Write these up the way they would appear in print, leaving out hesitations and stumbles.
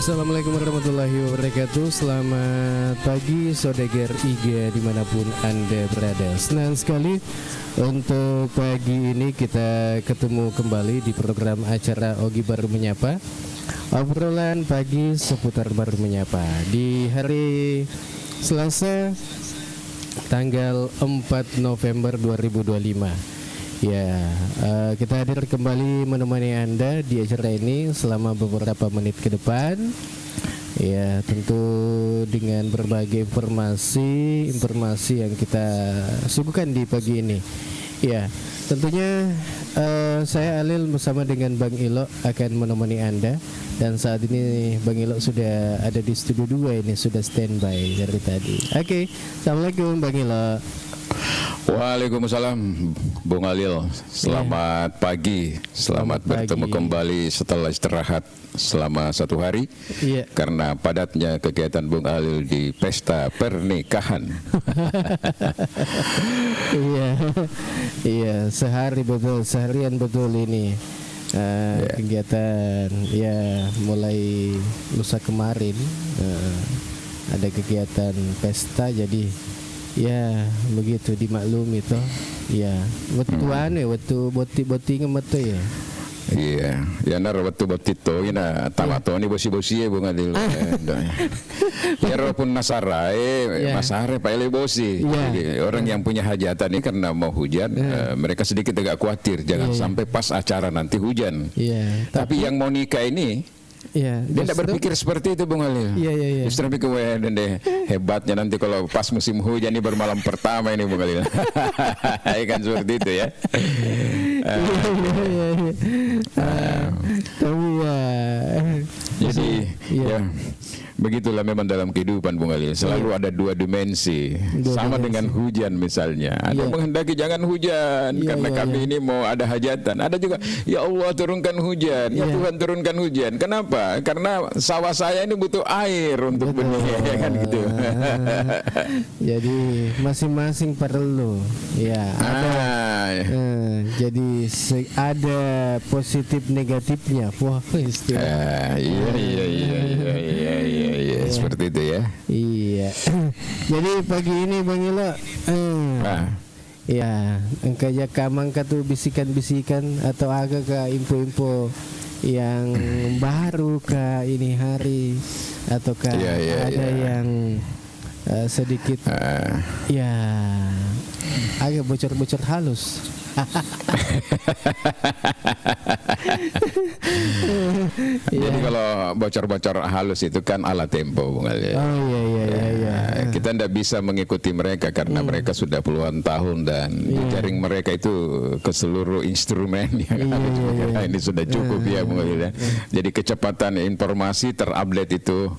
Assalamualaikum warahmatullahi wabarakatuh. Selamat pagi Sodeger Iga dimanapun Anda berada. Senang sekali untuk pagi ini kita ketemu kembali di program acara Ogi Baru Menyapa, obrolan pagi seputar Baru Menyapa di hari Selasa tanggal 4 November 2025. Ya, kita hadir kembali menemani Anda di acara ini selama beberapa menit ke depan. Ya, tentu dengan berbagai informasi yang kita suguhkan di pagi ini. Ya, tentunya saya Alil bersama dengan Bang Ilo akan menemani Anda. Dan saat ini Bang Ilo sudah ada di studio 2 ini, sudah standby dari tadi. Oke, Assalamualaikum Bang Ilo. Waalaikumsalam Bung Alil. Selamat pagi. Selamat bertemu kembali setelah istirahat selama 1 hari. Karena padatnya kegiatan Bung Alil di pesta pernikahan. Iya, seharian betul ini. Kegiatan mulai lusa kemarin ada kegiatan pesta, jadi ya begitu dimaklumi toh. Ya, waktu boti ngemet ya. Iya, ya nar waktu to ina tamato ni bosi-bosi Bung Adil. Ya walaupun nasara masare paele bosi. Orang yang punya hajatan ini karena mau hujan, mereka sedikit agak khawatir jangan sampai pas acara nanti hujan. Tapi yang mau nikah ini dia tidak berpikir seperti itu Bung Alil. Justru pikir deh hebatnya nanti kalau pas musim hujan ini bermalam pertama ini Bung Alil. Kan seperti itu ya. Jadi begitulah memang dalam kehidupan Bung Alil. Selalu ada 2 dimensi. Sama dengan hujan misalnya. Ada menghendaki jangan hujan karena kami ini mau ada hajatan. Ada juga ya Allah turunkan hujan. Ya Tuhan turunkan hujan. Kenapa? Karena sawah saya ini butuh air untuk benih kan gitu. Jadi masing-masing perlu. Ya, ada. Jadi ada positif negatifnya. Wah, iya, seperti itu ya. Iya. Jadi pagi ini Bang Ilo, ya, engkaya kamang katu bisikan-bisikan atau agak ke info-info yang baru ke ini hari ataukah ada yang sedikit agak bocor-bocor halus. Jadi kalau bocor-bocor halus itu kan ala tempo Bung Ali. Kita tidak bisa mengikuti mereka karena mereka sudah puluhan tahun dan jaring mereka itu ke seluruh instrumen yang ada ini sudah cukup ya Bung Ali. Jadi kecepatan informasi terupdate itu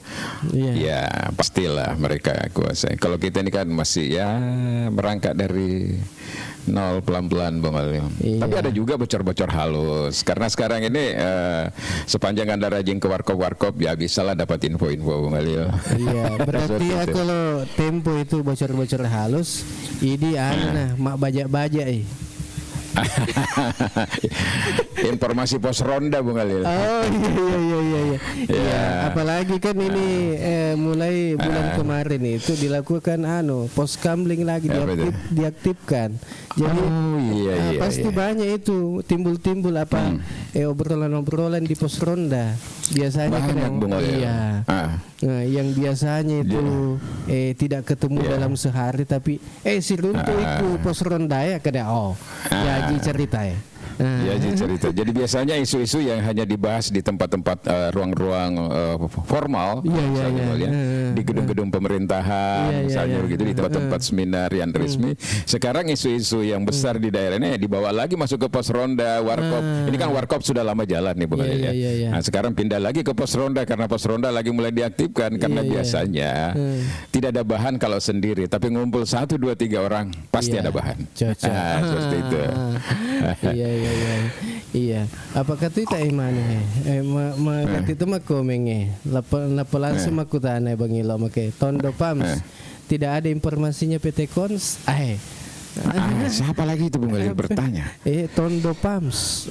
ya pastilah mereka kuasai. Kalau kita ini kan masih berangkat dari nol pelan-pelan Bang Ali. Tapi ada juga bocor-bocor halus. Karena sekarang ini sepanjang Anda rajin ke warkop ya bisalah dapat info-info Bang Ali. Iya, berarti kalau tempo itu bocor-bocor halus, ini mak bajak-bajak informasi pos ronda Bung Alil. Oh iya. Apalagi kan ini mulai bulan kemarin itu dilakukan pos kamling lagi diaktifkan. Jadi pasti banyak itu timbul apa obrolan-obrolan di pos ronda. Biasanya kan yang biasanya itu tidak ketemu dalam sehari tapi si runtuh itu pos ronda ya kada jadi cerita ya. Cerita. Jadi biasanya isu-isu yang hanya dibahas di tempat-tempat ruang-ruang formal, di gedung-gedung pemerintahan, misalnya begitu di tempat-tempat seminar yang resmi. Sekarang isu-isu yang besar di daerah ini dibawa lagi masuk ke pos ronda, warkop. Ini kan warkop sudah lama jalan nih Bung Ali. Nah, sekarang pindah lagi ke pos ronda karena pos ronda lagi mulai diaktifkan karena biasanya tidak ada bahan kalau sendiri, tapi ngumpul 1, 2, 3 orang pasti ada bahan. Seperti itu. Iya. Apakah itu tak iman kati itu makomenge. Langsung makutana Bang Ilo make Tondo Pams. Tidak ada informasinya PT Kons. Siapa lagi itu Bung Ali bertanya? Tondo Pams.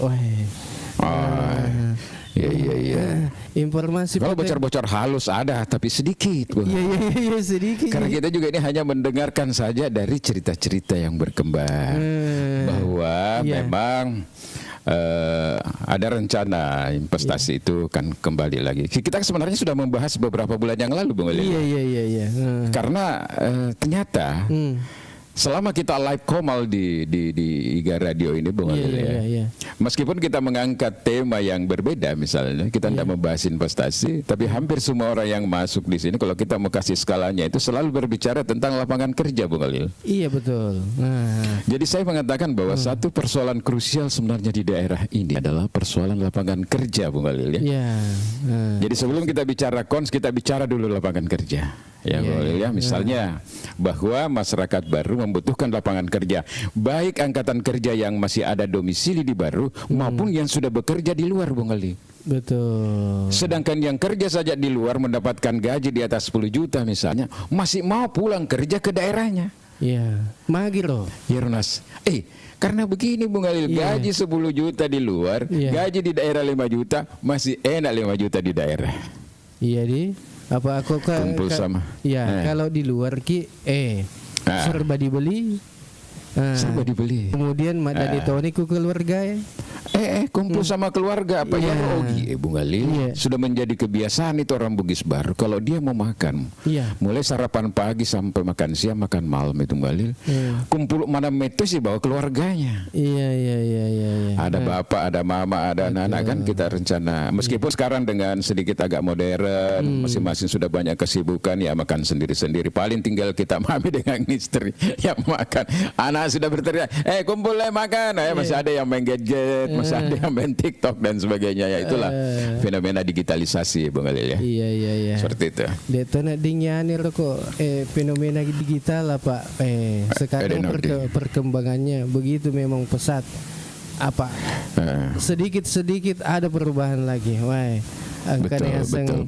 Iya. Informasi Kalau bocor-bocor halus ada, tapi sedikit. Iya, sedikit. Karena kita juga ini hanya mendengarkan saja dari cerita-cerita yang berkembang bahwa memang ada rencana investasi itu kan kembali lagi. Kita sebenarnya sudah membahas beberapa bulan yang lalu, Bung Ali. Iya. Karena ternyata selama kita live komal di IGA Radio ini, Bung Ali, iya. Meskipun kita mengangkat tema yang berbeda, misalnya kita tidak membahas investasi, tapi hampir semua orang yang masuk di sini, kalau kita mau kasih skalanya itu selalu berbicara tentang lapangan kerja, Bung Ali. Iya betul. Jadi saya mengatakan bahwa satu persoalan krusial sebenarnya di daerah ini adalah persoalan lapangan kerja, Bung Ali. Iya. Jadi sebelum kita bicara kons, kita bicara dulu lapangan kerja. Misalnya bahwa masyarakat baru membutuhkan lapangan kerja, baik angkatan kerja yang masih ada domisili di Baru maupun yang sudah bekerja di luar, Bung Ali. Betul. Sedangkan yang kerja saja di luar mendapatkan gaji di atas 10 juta misalnya, masih mau pulang kerja ke daerahnya. Iya, magir loh. Yernas. Karena begini, Bung Ali, gaji 10 juta di luar, gaji di daerah 5 juta, masih enak 5 juta di daerah. Iya apa aku kumpul sama. Ya, kalau di luar serba dibeli. Serba dibeli. Kemudian mak dari Tony ku keluarga kumpul sama keluarga apa ya Ogi Bung Ali sudah menjadi kebiasaan itu orang Bugis Baru kalau dia mau makan mulai sarapan pagi sampai makan siang makan malam itu Bung Ali kumpul mana metu sih bawa keluarganya ada bapak ada mama ada anak-anak kan kita rencana meskipun sekarang dengan sedikit agak modern masing-masing sudah banyak kesibukan ya makan sendiri-sendiri paling tinggal kita mami dengan istri yang makan anak sudah berteriak kumpul makan masih ada yang main gadget masih ada yang main TikTok dan sebagainya ya itulah fenomena digitalisasi Bung Ali ya. Iya. Seperti itu. Deta nak dinyanir kok fenomena digital apa sekarang perkembangannya begitu memang pesat apa sedikit-sedikit ada perubahan lagi. Betul,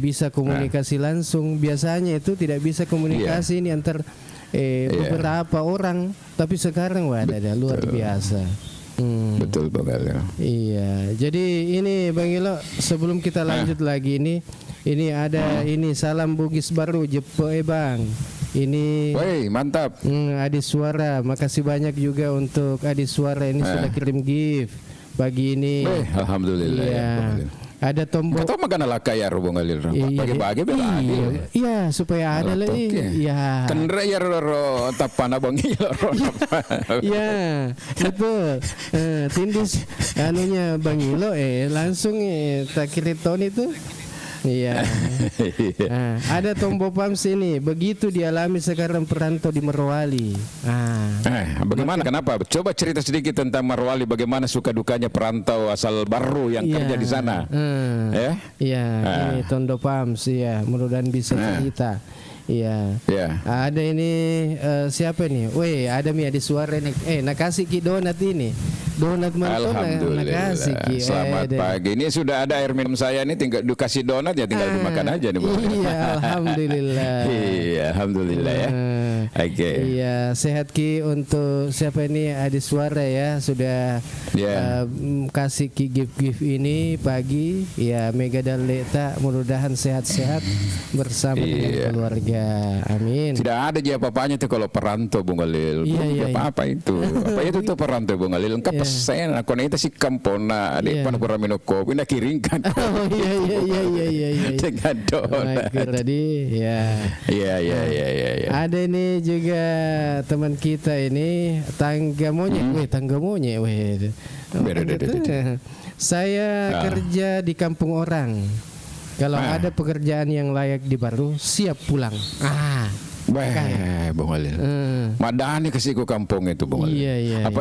bisa komunikasi langsung biasanya itu tidak bisa komunikasi ini antar beberapa orang tapi sekarang ada luar biasa. Betul Bang Ilo. Iya, jadi ini Bang Ilo sebelum kita lanjut lagi ini ada ini salam Bugis Baru Jepo Bang. Ini mantap. Adi Suara, makasih banyak juga untuk Adi Suara ini sudah kirim gift pagi ini. Alhamdulillah ya. Ada tombol. Kau makan ala kaya Bung Alil. Bagi-bagi bela. Iya, supaya ada lagi. Iya. Kendra ya ro tapana Bang Ilo. Iya, betul. Tindis anunya Bang Ilo langsung tak kiriton itu. Iya. Ada tombol pam sini. Begitu dialami sekarang perantau di Morowali. Bagaimana? Kenapa? Coba cerita sedikit tentang Morowali. Bagaimana suka dukanya perantau asal Baru yang kerja di sana. Ini tondo pam sih ya. Mudah-mudahan bisa cerita. Iya. Ada ini siapa nih? Ada Mia di suara nih. Nakasih ki donat ini. Donat mantap. Nakasih ki. Selamat pagi. Ini sudah ada air minum saya nih tinggal dikasih donat ya tinggal dimakan aja nih. Iya, alhamdulillah. Iya, alhamdulillah ya. Oke. Iya, sehat ki untuk siapa ini Adi Suara ya sudah kasih ki gift ini pagi ya Mega dan Leta mudah-mudahan sehat-sehat bersama dengan keluarga. Amin. Tidak ada aja apa-apanya tuh kalau perantau Bung Alil. Apa itu? Apa itu tuh perantau Bung Alil? Lengkap pesen. Aku nanti si kampona adik pan kurang minum kopi nak kiringkan. Iya. Dengan donat. Iya. Ada ini juga teman kita ini tangga monyet. Saya kerja di kampung orang. Kalau ada pekerjaan yang layak di Baru, siap pulang. Bung Alil. Madani kasih ke kampung itu Bung Alil. Iya. Apa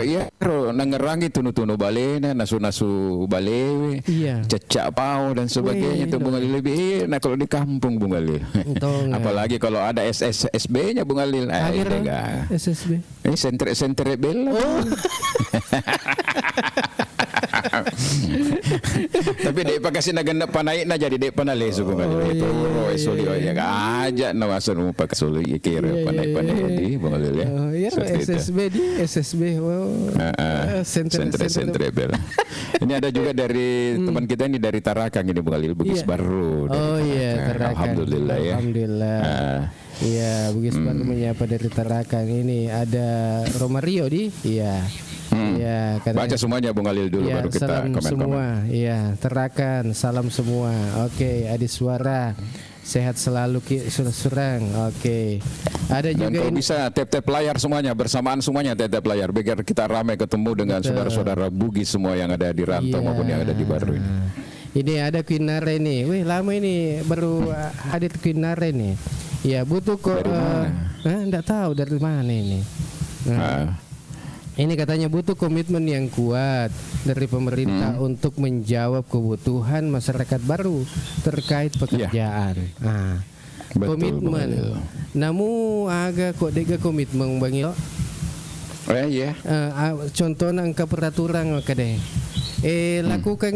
nangerangi tunu-tunu balena, nasu-nasu balewe, cecak pau dan sebagainya itu Bung Alil lebih. Nah kalau di kampung Bung Alil. Apalagi kalau ada SSB-nya Bung Alil. SSB. Sentre bel. Tapi dek pakasi naganda panai na jadi dek panale suku ngalil itu esoli ya aja nawasan mo pakasuli ikir panai di bangalil ya. Ya SSB sentre bel. Ini ada juga dari teman kita ini dari Tarakan ini bangalil Bugis Baru. Oh iya Tarakan. Alhamdulillah ya. Alhamdulillah. Iya Bugis Baru menyapa dari Tarakan ini ada Romario di. Iya. Iya, baca semuanya Bung Alil dulu baru kita salam komen-komen. Semua, iya, Tarakan, salam semua. Oke, Adi Suara, sehat selalu surang. Oke. Ada juga dan kalau bisa tap layar semuanya bersamaan semuanya tap layar biar kita ramai ketemu dengan saudara-saudara Bugis semua yang ada di rantau maupun yang ada di Baru ini. Ini ada Quinare nih. Wih, lama ini baru hadir Quinare nih. Ya, butuh kok enggak tahu dari mana ini. Ini katanya butuh komitmen yang kuat dari pemerintah untuk menjawab kebutuhan masyarakat Baru terkait pekerjaan. Komitmen. Namun agak kok dega komitmen Bang Ilo. Iya. Contohnya angka peraturan deh. Lakukan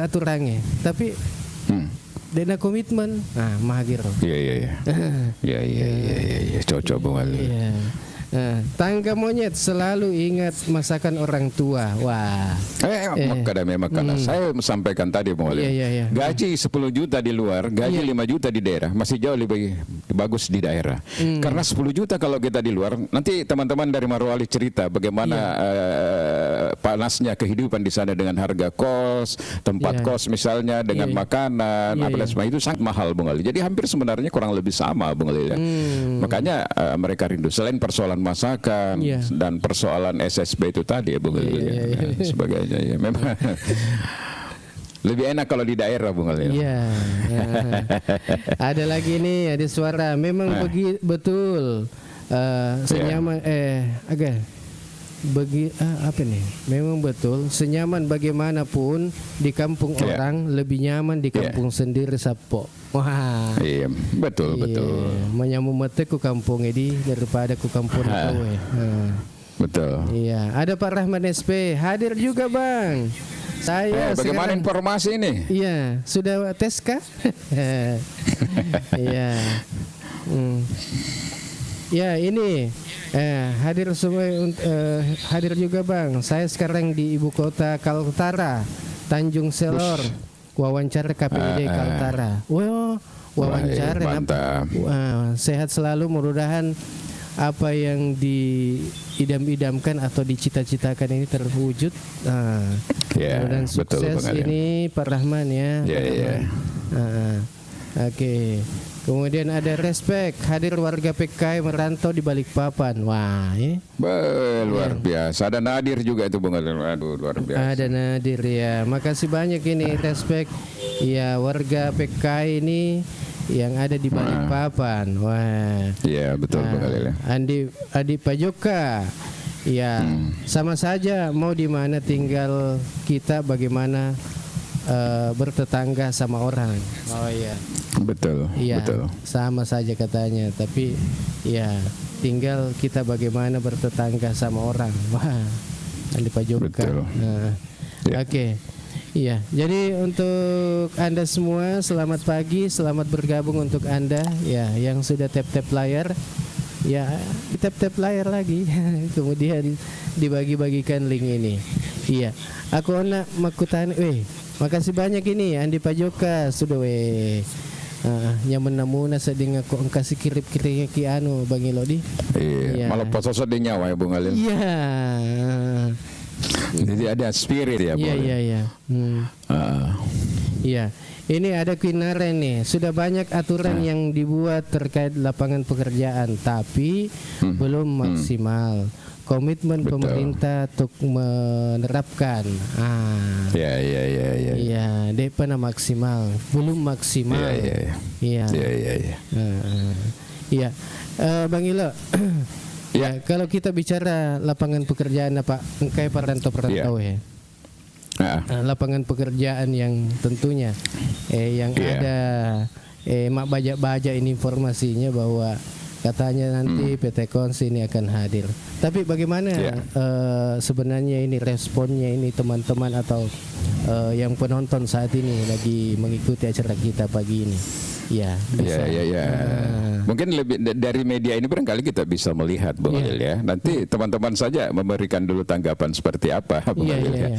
aturannya. Tapi dena komitmen. Mahagir. Iya. Iya. Cocok Bang Ali. Iya. Tangga monyet selalu ingat masakan orang tua. Wah. Memang saya sampaikan tadi Bang Ali. Iya. Gaji 10 juta di luar, gaji 5 juta di daerah masih jauh lebih bagus di daerah. Karena 10 juta kalau kita di luar, nanti teman-teman dari Marwali cerita bagaimana panasnya kehidupan di sana dengan harga kos, tempat kos misalnya dengan makanan, semua itu sangat mahal Bang Ali. Jadi hampir sebenarnya kurang lebih sama Bang Ali. Makanya mereka rindu selain persoalan masakan dan persoalan SSB itu tadi ya Bung Ali sebagainya ya memang lebih enak kalau di daerah Bung Ali. Iya. Ada lagi nih ada suara memang betul senyaman apa nih? Memang betul senyaman bagaimanapun di kampung orang lebih nyaman di kampung sendiri sapo. Wah. Iya, betul. Menyamu mete ku kampung ini daripada ku kampung kowe. Betul. Iya, ada Pak Rahman SP hadir juga Bang. Saya bagaimana informasi ini? Iya, sudah tes kah? Iya. Ya ini hadir semua hadir juga Bang. Saya sekarang di ibu kota Kaltara, Tanjung Selor. Wawancara KPID Kaltara. Wawancara sehat selalu mudah-mudahan apa yang diidam-idamkan atau dicita-citakan ini terwujud. Dan sukses ini Pak Rahman ya. Oke. Kemudian ada Respect hadir warga PKI merantau di Balikpapan. Wah, ini luar biasa. Ada Nadir juga itu Bung. Aduh, luar biasa. Ada Nadir ya. Makasih banyak ini Respect. Ya, warga PKI ini yang ada di Balikpapan. Wah. Iya, betul Bung Ali. Adi Pajoka. Ya, sama saja mau di mana tinggal kita bagaimana bertetangga sama orang. Oh iya. Betul. Iya. Sama saja katanya, tapi ya tinggal kita bagaimana bertetangga sama orang. Wah. Andi Pajoka. Oke. Iya. Jadi untuk Anda semua selamat pagi, selamat bergabung untuk Anda ya yang sudah tap layar. Ya, tap layar lagi. Kemudian dibagi-bagikan link ini. Iya. Aku nak makutan makasih banyak ini Andi Pajoka sudah nyaman namuna seding aku kasih kirip-kirip ki anu Bang Ilodi. Iya. Malah pososot di nyawa ya Bung Alil. Iya. Jadi ada spirit ya Bung. Iya. Iya. Ini ada Quinare nih. Sudah banyak aturan yang dibuat terkait lapangan pekerjaan tapi belum maksimal. Komitmen pemerintah untuk menerapkan. Iya. Iya, pernah maksimal, belum maksimal. Iya. Iya. Bang Ilo. Ya, kalau kita bicara lapangan pekerjaan apa engkai perantau ya. Lapangan pekerjaan yang tentunya yang ada mak baja ini informasinya bahwa katanya nanti PT Kons ini akan hadir. Tapi bagaimana sebenarnya ini responnya ini teman-teman atau yang penonton saat ini lagi mengikuti acara kita pagi ini? Ya, bisa. Ya. Mungkin lebih dari media ini barangkali kita bisa melihat, Bung Adil ya. Nanti teman-teman saja memberikan dulu tanggapan seperti apa, Bung Adil ya.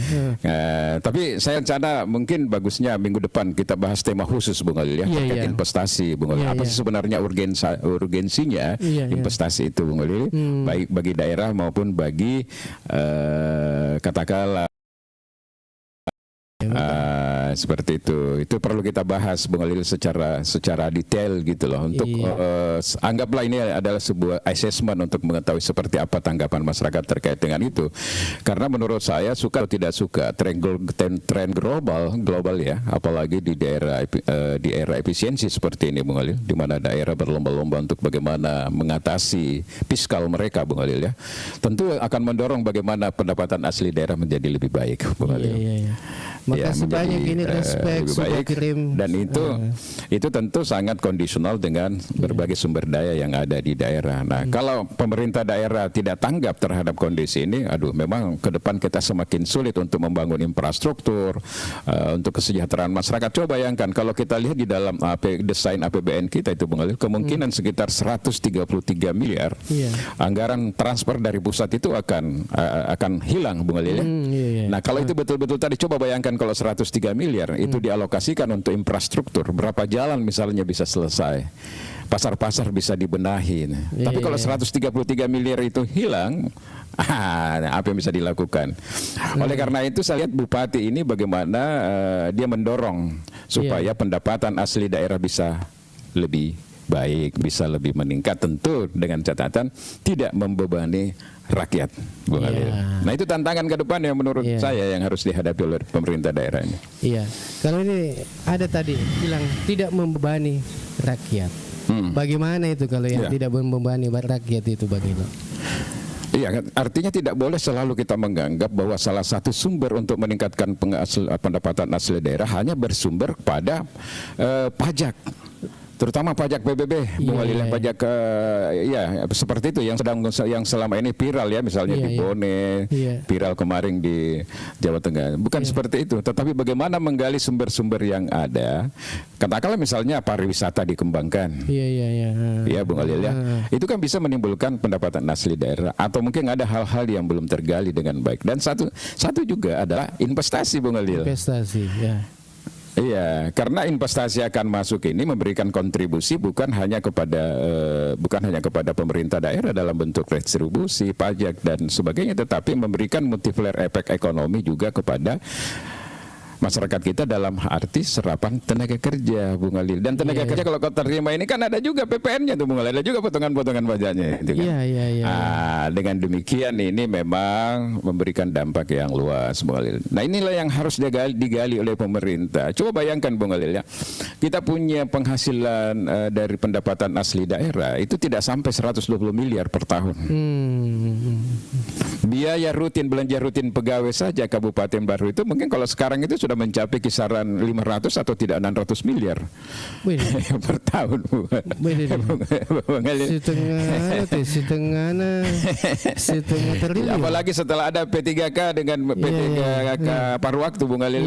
Tapi saya rencana mungkin bagusnya minggu depan kita bahas tema khusus, Bung Adil ya, terkait investasi, Bung Adil. Apa sih sebenarnya urgensinya investasi itu, Bung Adil? Baik bagi daerah maupun bagi katakanlah seperti itu perlu kita bahas, Bung Alil, secara detail gitu loh, untuk anggaplah ini adalah sebuah assessment untuk mengetahui seperti apa tanggapan masyarakat terkait dengan itu. Karena menurut saya, suka atau tidak suka, tren global ya, apalagi di era efisiensi seperti ini, Bung Alil, di mana daerah berlomba-lomba untuk bagaimana mengatasi fiskal mereka, Bung Alil ya, tentu akan mendorong bagaimana pendapatan asli daerah menjadi lebih baik, Bung Alil. Makasih banyak, ini respect sudah kirim, dan itu tentu sangat kondisional dengan berbagai sumber daya yang ada di daerah. Nah, kalau pemerintah daerah tidak tanggap terhadap kondisi ini, memang ke depan kita semakin sulit untuk membangun infrastruktur untuk kesejahteraan masyarakat. Coba bayangkan kalau kita lihat di dalam desain APBN kita itu, Bung Alil, kemungkinan sekitar 133 miliar anggaran transfer dari pusat itu akan hilang, Bung Alil ya. Nah, kalau itu betul-betul tadi, coba bayangkan kalau 103 miliar itu dialokasikan untuk infrastruktur, berapa jalan misalnya bisa selesai, pasar-pasar bisa dibenahi. Tapi kalau 133 miliar itu hilang, apa yang bisa dilakukan? Oleh karena itu saya lihat Bupati ini bagaimana dia mendorong supaya pendapatan asli daerah bisa lebih baik, bisa lebih meningkat, tentu dengan catatan tidak membebani rakyat, Bung Alil. Nah, itu tantangan ke depan yang menurut saya yang harus dihadapi oleh pemerintah daerah ini. Iya, kalau ini ada tadi bilang tidak membebani rakyat. Bagaimana itu kalau yang tidak membebani rakyat itu, Bang Ilo? Iya, artinya tidak boleh selalu kita menganggap bahwa salah satu sumber untuk meningkatkan pendapatan asli daerah hanya bersumber pada pajak. Terutama pajak PBB, Bung Alil, pajak seperti itu yang selama ini viral ya, misalnya di Bone, viral kemarin di Jawa Tengah. Bukan seperti itu, tetapi bagaimana menggali sumber-sumber yang ada. Katakanlah misalnya pariwisata dikembangkan. Iya, Bung Alil ya. Itu kan bisa menimbulkan pendapatan asli daerah, atau mungkin ada hal-hal yang belum tergali dengan baik. Dan satu juga adalah investasi, Bung Alil. Investasi, Iya, karena investasi akan masuk ini memberikan kontribusi bukan hanya kepada pemerintah daerah dalam bentuk retribusi, pajak dan sebagainya, tetapi memberikan multiplier efek ekonomi juga kepada masyarakat kita dalam arti serapan tenaga kerja, Bung Alil. Dan tenaga kerja kalau kau terima ini kan ada juga PPN-nya tuh, Bung Alil, ada juga potongan-potongan pajaknya itu kan. Dengan demikian ini memang memberikan dampak yang luas, Bung Alil. Nah, inilah yang harus digali oleh pemerintah. Coba bayangkan, Bung Alil ya, kita punya penghasilan dari pendapatan asli daerah itu tidak sampai 120 miliar per tahun. Biaya rutin, belanja rutin pegawai saja Kabupaten Baru itu mungkin kalau sekarang itu sudah mencapai kisaran 500 atau tidak 600 miliar per tahun. Setengah triliun. Apalagi setelah ada P3K dengan P3K paruh waktu, Bung Alil.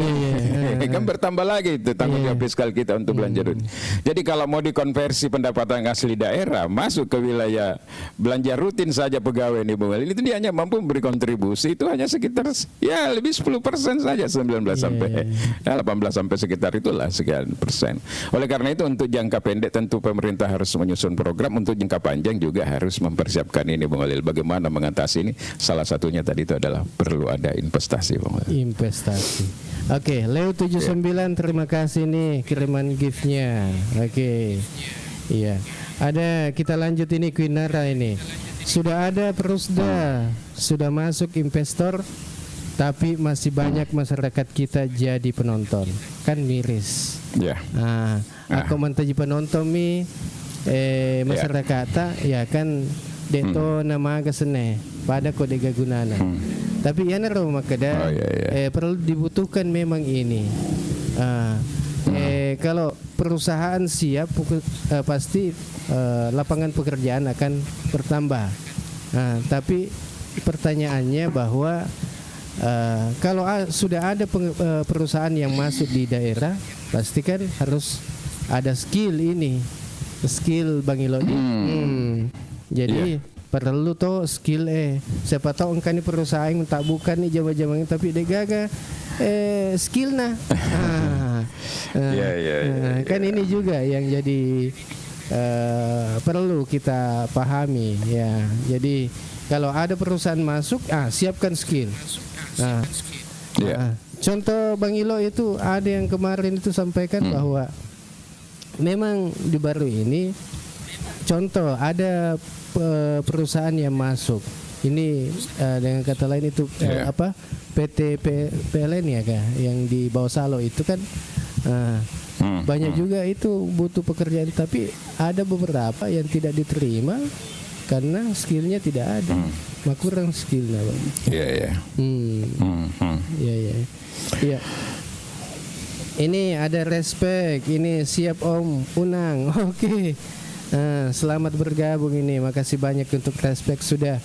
Kan bertambah lagi itu tanggung jawab fiskal kita untuk belanja rutin. Jadi kalau mau dikonversi pendapatan asli daerah masuk ke wilayah belanja rutin saja pegawai nih, Bung Alil, itu dia hanya mampu memberi kontribusi itu hanya sekitar lebih 10% saja, 19 sampai 18 sampai sekitar itulah sekian persen. Oleh karena itu untuk jangka pendek tentu pemerintah harus menyusun program, untuk jangka panjang juga harus mempersiapkan ini, Bung Alil. Bagaimana mengatasi ini? Salah satunya tadi itu adalah perlu ada investasi, Bung Alil. Investasi. Oke, Leo 79 terima kasih nih kiriman gift-nya. Oke. Iya. Ada, kita lanjut ini Quinara ini. Sudah ada Perusda, sudah masuk investor, tapi masih banyak masyarakat kita jadi penonton, kan miris. Aku menjadi penonton masyarakat ya kan deto nama kesene pada kode gagunana. Tapi ya nero makada perlu dibutuhkan memang ini Kalau perusahaan siap, pasti lapangan pekerjaan akan bertambah. Nah, tapi pertanyaannya bahwa kalau sudah ada perusahaan yang masuk di daerah, pasti kan harus ada skill Bang Ilo. Jadi perlu tuh skill siapa tahu engkau ini perusahaan tak bukan nih jama-jama tapi degaga skill kan ini juga yang jadi perlu kita pahami ya. Jadi kalau ada perusahaan masuk, siapkan skill. Contoh Bang Ilo itu ada yang kemarin itu sampaikan bahwa memang di baru ini contoh ada perusahaan yang masuk ini dengan kata lain itu PT PLN ya kah yang di bawah Salo itu kan banyak juga itu butuh pekerjaan, tapi ada beberapa yang tidak diterima karena skillnya tidak ada, kurang skillnya Bang. Iya. Ini ada respect, ini siap Om Unang. Oke. Selamat bergabung ini. Makasih banyak untuk respect sudah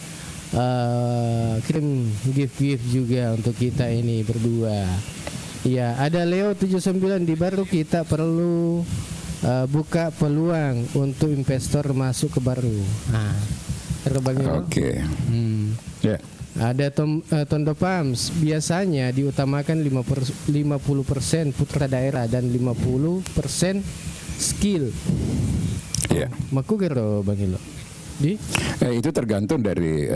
kirim gift juga untuk kita ini berdua. Ya, ada Leo 79 di baru kita perlu buka peluang untuk investor masuk ke baru. Oke. Ada Tondo Pams biasanya diutamakan 50% putra daerah dan 50% skill. Maku gero Bang Ilo. Itu tergantung dari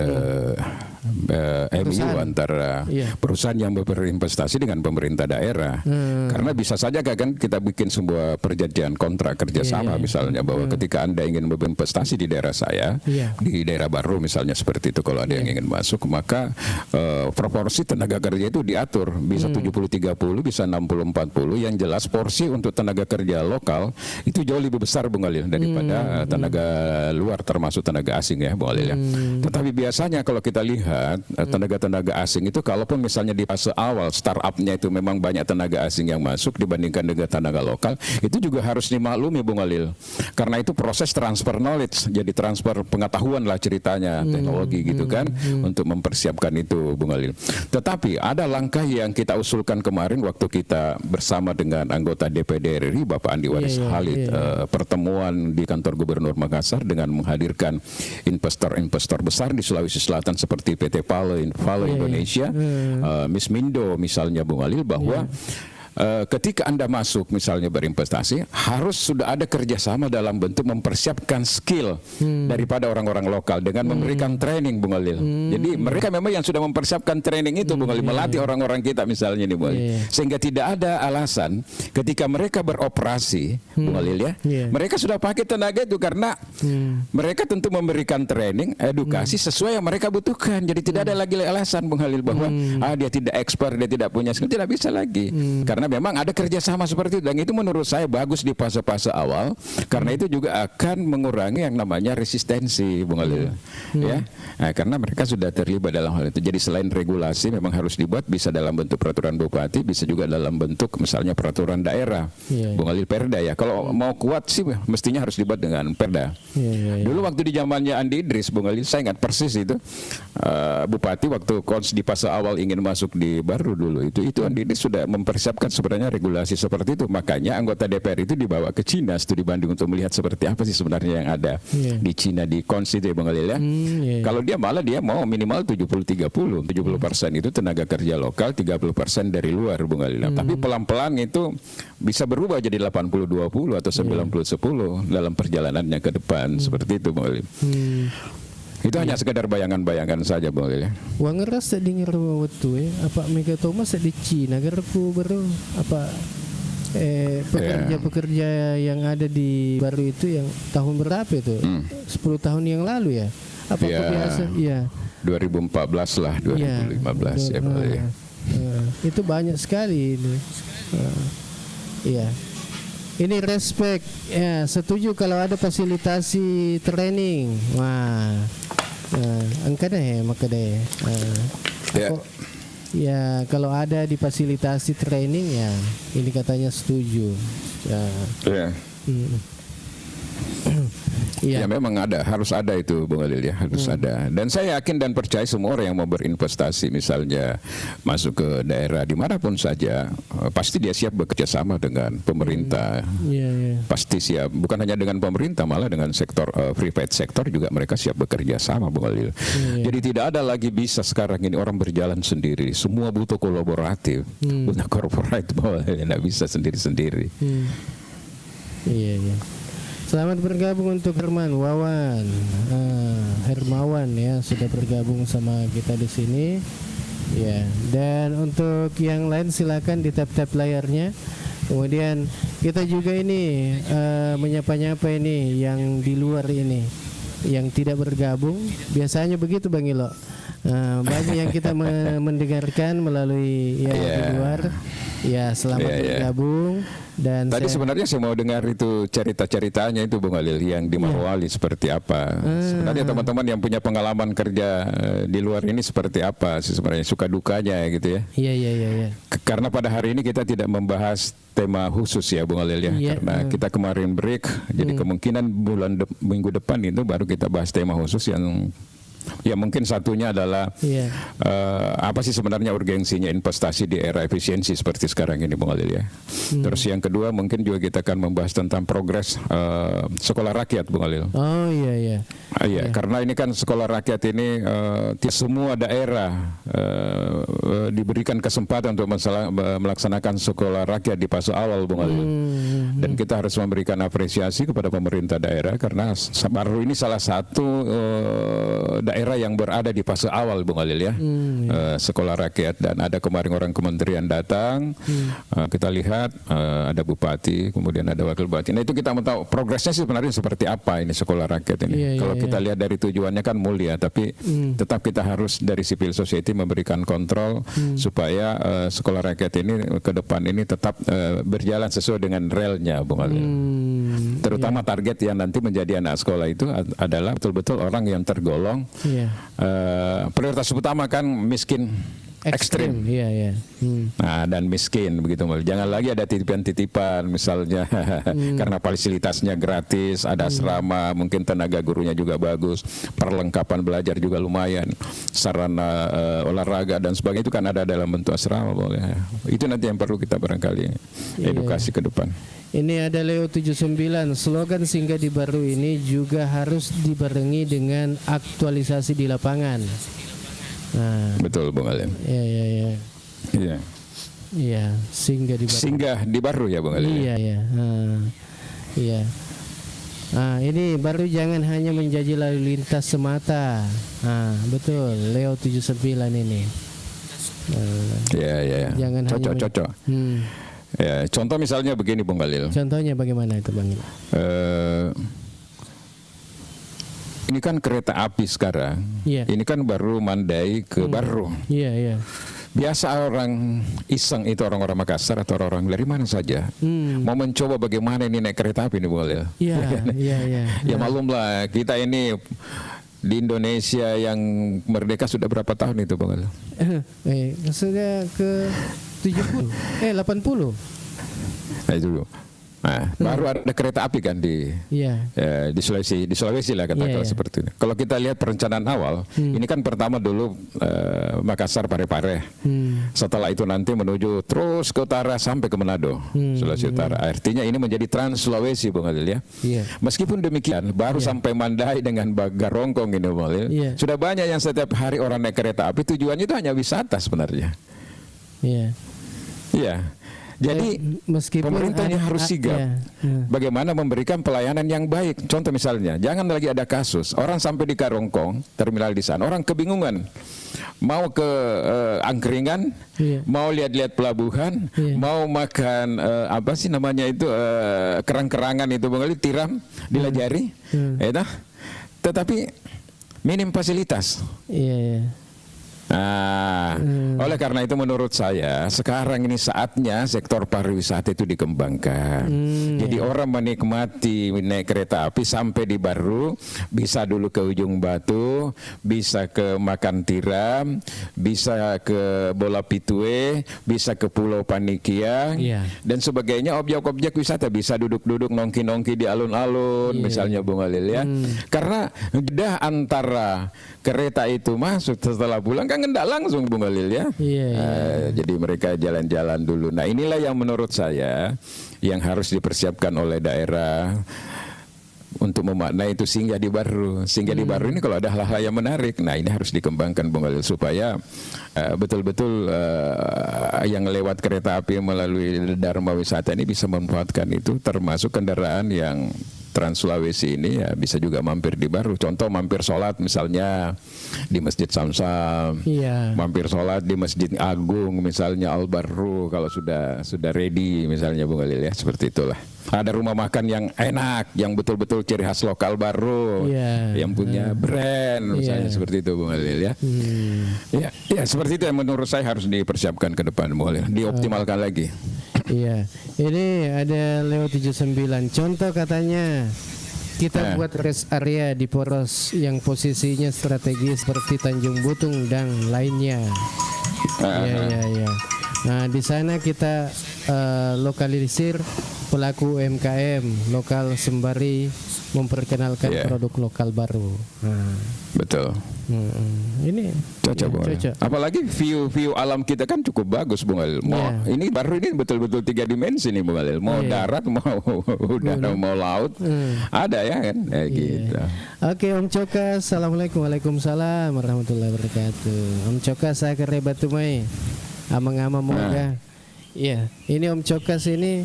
MU antara perusahaan yang berinvestasi dengan pemerintah daerah. Karena bisa saja kan kita bikin sebuah perjanjian kontrak kerjasama misalnya bahwa ketika Anda ingin berinvestasi di daerah saya, di daerah baru misalnya seperti itu, kalau ada yang ingin masuk maka proporsi tenaga kerja itu diatur bisa 70-30, bisa 60-40. Yang jelas porsi untuk tenaga kerja lokal itu jauh lebih besar Bung Alil daripada tenaga luar termasuk tenaga asing ya Bung Alil ya. Tetapi biasanya kalau kita lihat tenaga-tenaga asing itu kalaupun misalnya di fase awal startupnya itu memang banyak tenaga asing yang masuk dibandingkan dengan tenaga lokal, itu juga harus dimaklumi Bung Alil. Karena itu proses transfer knowledge, jadi transfer pengetahuan lah ceritanya, teknologi gitu kan, untuk mempersiapkan itu Bung Alil. Tetapi ada langkah yang kita usulkan kemarin waktu kita bersama dengan anggota DPD RI Bapak Andi Waris Halid, pertemuan di kantor Gubernur Makassar dengan menghadirkan investor-investor besar di Sulawesi Selatan seperti PT Vale Indonesia, Miss Mindo misalnya Bung Alil, bahwa ketika Anda masuk misalnya berinvestasi harus sudah ada kerjasama dalam bentuk mempersiapkan skill daripada orang-orang lokal dengan memberikan training Bung Alil. Jadi mereka memang yang sudah mempersiapkan training itu Bung Alil, melatih orang-orang kita misalnya nih Bung Alil, sehingga tidak ada alasan ketika mereka beroperasi Bung Alil ya, mereka sudah pakai tenaga itu karena mereka tentu memberikan training, edukasi sesuai yang mereka butuhkan. Jadi tidak ada lagi alasan Bung Alil bahwa dia tidak expert, dia tidak punya skill, tidak bisa lagi. Karena memang ada kerjasama seperti itu, dan itu menurut saya bagus di fase-fase awal, karena itu juga akan mengurangi yang namanya resistensi Bung Alil ya. Karena mereka sudah terlibat dalam hal itu. Jadi selain regulasi memang harus dibuat, bisa dalam bentuk peraturan bupati, bisa juga dalam bentuk misalnya peraturan daerah Bung Alil, perda ya. Kalau mau kuat sih mestinya harus dibuat dengan perda. Dulu waktu di zamannya Andi Idris Bung Alil, saya ingat persis itu bupati waktu kons di fase awal ingin masuk di baru dulu itu Andi Idris sudah mempersiapkan sebenarnya regulasi seperti itu. Makanya anggota DPR itu dibawa ke Cina studi banding untuk melihat seperti apa sih sebenarnya yang ada di Cina di kons itu ya Bang Alil ya. Kalau dia mau minimal 70-30, 70% itu tenaga kerja lokal, 30% dari luar Bung Alil. Tapi pelan-pelan itu bisa berubah jadi 80-20 atau 90-10 dalam perjalanannya ke depan seperti itu Bang Alil. Itu hanya sekedar bayangan-bayangan saja Bang Alil ya. Wang ngeras dengar waktu apa Mega Thomas di Cina garku baru apa pekerja-pekerja yang ada di baru itu yang tahun berapa itu? 10 tahun yang lalu ya. Apa biasa? Iya. 2014 lah, 2015 ya Bang Alil. Itu banyak sekali ini. Iya. Ini respect ya, setuju kalau ada fasilitasi training. Wah. Angka deh maka deh. ya kalau ada difasilitasi training ya ini katanya setuju. Ya. Ya. Iya. Ya memang harus ada itu Bung Alil ya, harus ada. Dan saya yakin dan percaya semua orang yang mau berinvestasi misalnya masuk ke daerah dimanapun saja, pasti dia siap bekerja sama dengan pemerintah. Pasti siap, bukan hanya dengan pemerintah, malah dengan sektor private sektor juga mereka siap bekerja sama Bung Alil. Jadi tidak ada lagi bisa sekarang ini orang berjalan sendiri, semua butuh kolaboratif, butuh corporate Bung Alil, tidak bisa sendiri-sendiri. Iya. Selamat bergabung untuk Wawan, Hermawan ya sudah bergabung sama kita di sini. Ya, dan untuk yang lain silakan di tap-tap layarnya. Kemudian kita juga ini menyapa-nyapa ini yang di luar ini, yang tidak bergabung. Biasanya begitu Bang Ilo. Banyak yang kita mendengarkan melalui di luar. Ya, selamat bergabung. Dan tadi sebenarnya saya mau dengar itu cerita-ceritanya itu Bung Alil yang di Morowali seperti apa. Sebenarnya teman-teman yang punya pengalaman kerja di luar ini seperti apa sih sebenarnya suka dukanya gitu ya. Iya. Karena pada hari ini kita tidak membahas tema khusus ya Bung Alil ya. Karena kita kemarin break, jadi kemungkinan minggu depan itu baru kita bahas tema khusus yang ya mungkin satunya adalah apa sih sebenarnya urgensinya investasi di era efisiensi seperti sekarang ini Bung Alil ya. Terus yang kedua mungkin juga kita akan membahas tentang progres sekolah rakyat Bung Alil. Oh iya. Karena ini kan sekolah rakyat ini semua daerah diberikan kesempatan untuk melaksanakan sekolah rakyat di fase awal Bung Alil. Dan kita harus memberikan apresiasi kepada pemerintah daerah karena baru ini salah satu daerah yang berada di fase awal Bung Alil ya, sekolah rakyat. Dan ada kemarin orang kementerian datang, kita lihat ada bupati, kemudian ada wakil bupati. Nah itu kita mau tahu progresnya sebenarnya seperti apa ini sekolah rakyat ini. Kalau kita lihat dari tujuannya kan mulia, tapi tetap kita harus dari civil society memberikan kontrol supaya sekolah rakyat ini ke depan ini tetap berjalan sesuai dengan relnya Bung Alil. Terutama target yang nanti menjadi anak sekolah itu adalah betul-betul orang yang tergolong prioritas utama kan miskin ekstrim. Nah, dan miskin begitu. Jangan lagi ada titipan-titipan misalnya karena fasilitasnya gratis, ada asrama, mungkin tenaga gurunya juga bagus, perlengkapan belajar juga lumayan, sarana olahraga dan sebagainya itu kan ada dalam bentuk asrama. Itu nanti yang perlu kita barangkali edukasi ke depan. Ini ada Leo 79, slogan Singgah di Baru ini juga harus dibarengi dengan aktualisasi di lapangan. Nah, betul Bung Alil. Iya, singgah di Baru. Singgah di Baru ya Bung Alil. Iya. Nah, ini baru jangan hanya menjadi lalu lintas semata. Nah, betul Leo 79 ini. Iya. Jangan cocok. Ya, contoh misalnya begini Bung Alil. Contohnya bagaimana itu Bang? Ini kan kereta api sekarang. Ini kan baru Mandai ke Baru. Iya. Biasa orang iseng itu orang-orang Makassar atau orang-orang dari mana saja mau mencoba bagaimana ini naik kereta api ini Bung Alil. Iya. Ya maklumlah kita ini di Indonesia yang merdeka sudah berapa tahun itu Bung Alil? Sudah ke 80. Nah, itu. Nah, baru ada kereta api kan di Sulawesi lah katakanlah seperti itu. Kalau kita lihat perencanaan awal, ini kan pertama dulu Makassar Parepare. Setelah itu nanti menuju terus ke utara sampai ke Manado, Sulawesi Utara. Artinya ini menjadi Trans Sulawesi Bung Alil ya. Meskipun demikian, baru sampai Mandai dengan Bagarongkong ini Bung Alil. Sudah banyak yang setiap hari orang naik kereta api, tujuannya itu hanya wisata sebenarnya. Iya. Jadi pemerintahnya harus sigap bagaimana memberikan pelayanan yang baik. Contoh misalnya, jangan lagi ada kasus orang sampai di Karongkong, terminal di sana, orang kebingungan mau ke angkringan, mau lihat-lihat pelabuhan, mau makan apa sih namanya itu kerang-kerangan itu Bang, tiram, dilajari, tetapi minim fasilitas. Nah, oleh karena itu menurut saya sekarang ini saatnya sektor pariwisata itu dikembangkan. Jadi orang menikmati naik kereta api sampai di Baru, bisa dulu ke Ujung Batu, bisa ke Makan Tiram, bisa ke Bola Pitue, bisa ke Pulau Panikia, dan sebagainya. Objek-objek wisata bisa duduk-duduk nongki-nongki di alun-alun, misalnya Bung Alil ya. Karena jeda antara kereta itu masuk setelah pulang kan nggak langsung Bung Alil ya. Jadi mereka jalan-jalan dulu. Nah inilah yang menurut saya yang harus dipersiapkan oleh daerah untuk memaknai itu singgah di Baru. Singgah di Baru ini kalau ada hal-hal yang menarik, nah ini harus dikembangkan Bung Alil supaya betul-betul yang lewat kereta api melalui Dharma Wisata ini bisa memanfaatkan itu, termasuk kendaraan yang Trans Sulawesi ini ya bisa juga mampir di Baru. Contoh mampir sholat misalnya di Masjid Samsam, mampir sholat di Masjid Agung misalnya Al Baru kalau sudah ready misalnya Bung Alil ya, seperti itulah. Ada rumah makan yang enak, yang betul-betul ciri khas lokal Baru, yang punya brand misalnya seperti itu Bung Alil ya. Ya seperti itu yang menurut saya harus dipersiapkan ke depan Bung Alil, dioptimalkan lagi. Iya, ini ada Leo 79. Contoh katanya kita buat rest area di poros yang posisinya strategis seperti Tanjung Butung dan lainnya. Iya. Nah di sana kita lokalisir pelaku UMKM lokal sembari memperkenalkan produk lokal baru. Betul. Ini cocok. Apalagi view alam kita kan cukup bagus Bung Alil. Ini Baru ini betul-betul 3 dimensi nih Bung Alil. Mau darat, mau udara, mau laut, ada ya kan? Gitu. Oke Om Cokas, assalamualaikum. Waalaikumsalam warahmatullahi wabarakatuh. Om Cokas saya ke Rebatumai, amang-amang moga. Iya, ini Om Cokas ini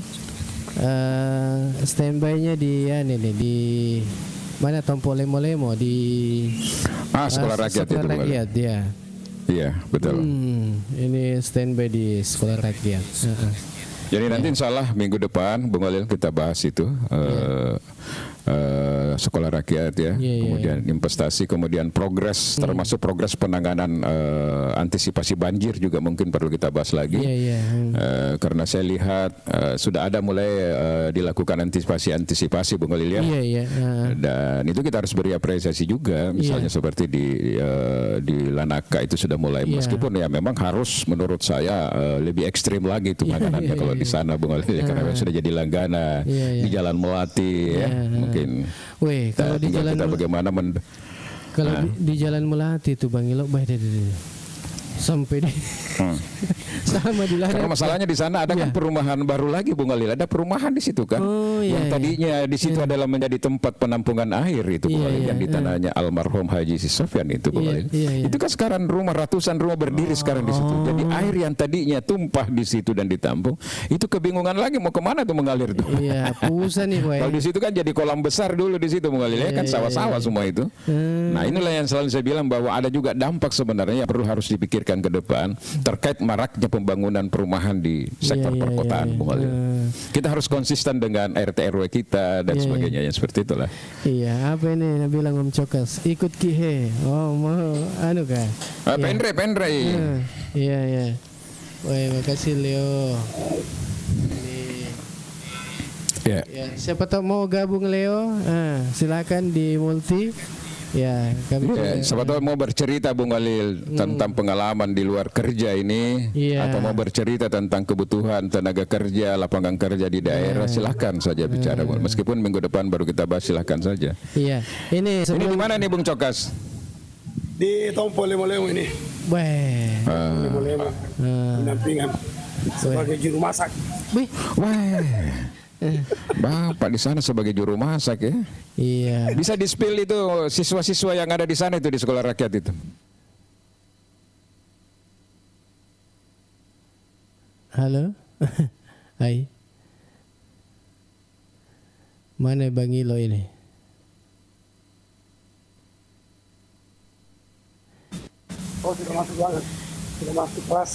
standby-nya di di mana Tompo Lemo-Lemo di Sekolah Rakyat itu. Sekolah Rakyat ya. Iya, betul. Ini standby di Sekolah Rakyat. Jadi nanti insya Allah minggu depan Bung Alil kita bahas itu Sekolah Rakyat ya, kemudian investasi, kemudian progres, termasuk progres penanganan antisipasi banjir juga mungkin perlu kita bahas lagi. Karena saya lihat sudah ada mulai dilakukan antisipasi Bung Alil ya. Dan itu kita harus beri apresiasi juga, misalnya seperti di Lanaka itu sudah mulai, meskipun ya memang harus menurut saya lebih ekstrim lagi itu penanganannya kalau di sana Bung Alil, karena sudah jadi langganan di Jalan Melati ya, mungkin. Kalau di Jalan kita bagaimana di Jalan Melati itu Bang Ilo sampai di sama di Lanaka. Karena masalahnya di sana ada kan perumahan baru lagi Bung Alil, ada perumahan di situ kan. Yang tadinya di situ adalah menjadi tempat penampungan air itu Bung Alil, yang di tanahnya almarhum Haji Sofyan itu Bung Alil. Itu kan sekarang ratusan rumah berdiri sekarang di situ. Jadi air yang tadinya tumpah di situ dan ditampung, itu kebingungan lagi mau kemana tuh mengalir tuh. Pusat nih Kalau di situ kan jadi kolam besar dulu di situ Bung Alil, kan sawah-sawah semua itu. Nah inilah yang selalu saya bilang bahwa ada juga dampak sebenarnya yang perlu harus dipikirkan ke depan terkait maraknya pembangunan perumahan di sektor perkotaan Bung Alil. Kita harus konsisten dengan RT RW kita dan sebagainya yang seperti itulah. Iya, apa ini bilang Om Cokas ikut kihe. Oh, mau anu kan. Pendre. Iya. Woi, makasih Leo. Ya, siapa tahu mau gabung Leo, silakan di Multi. Ya, siapa tahu mau bercerita Bung Alil tentang pengalaman di luar kerja ini, atau mau bercerita tentang kebutuhan tenaga kerja, lapangan kerja di daerah, silahkan saja bicara. Meskipun minggu depan baru kita bahas, silahkan saja. Iya, ini di mana nih Bung Cokas? Di Tompo Lemo-Lemo ini. Lemo-Lemo. Pendampingan sebagai juru masak. Bapak di sana sebagai juru masak ya. Iya. Bisa di-spill itu siswa-siswa yang ada di sana itu di Sekolah Rakyat itu. Halo. Hai. Mana Bang Ilo ini? Sudah masuk banget. Sudah masuk kelas.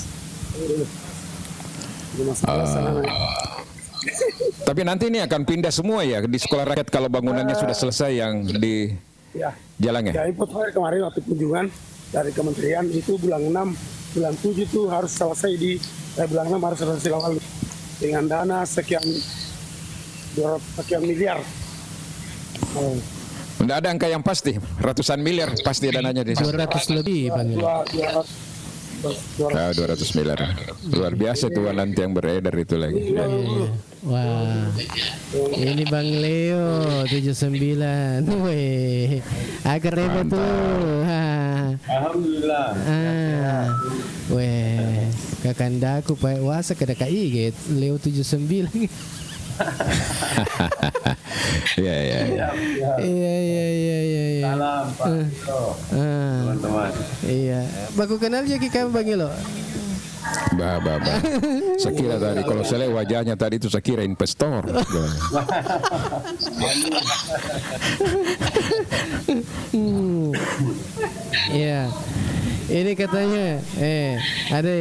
Sudah masuk kelas sana. Tapi nanti ini akan pindah semua ya di Sekolah Rakyat kalau bangunannya sudah selesai yang di Jalangnya. Ya ikut kemarin waktu kunjungan. dari kementerian itu bulan 6, bulan 7 itu harus selesai bulan 6 harus selesai awal dengan dana sekian miliar. Tidak ada angka yang pasti, ratusan miliar pasti dananya di sana. 200 lebih Bang Ilo. 200 miliar. Luar biasa tuh nanti yang beredar itu lagi. Iya. Wah, ini Bang Leo 79. Weh, agak repot tuh. Alhamdulillah. Weh, kakandaku Pak Wasa kada kaigit Leo 79. Iya. Iya. Salam Pak Ilo, teman-teman. Iya, baku kenal ya kamu Bang Ilo. Bah. Saya kira tadi kalau saya lihat wajahnya tadi itu saya kira investor. Iya. Ini katanya ada.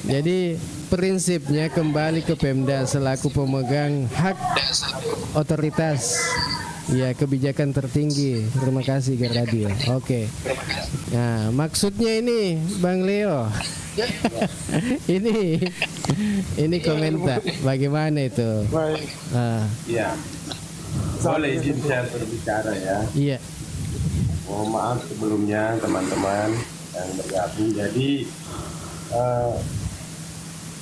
Jadi prinsipnya kembali ke Pemda selaku pemegang hak otoritas. Ya, kebijakan tertinggi. Terima kasih Gar Radio. Oke. Nah, maksudnya ini Bang Leo. ini komentar bagaimana itu? Baik. Iya. Boleh izin saya berbicara ya. Iya. Mohon maaf sebelumnya teman-teman yang bergabung. Jadi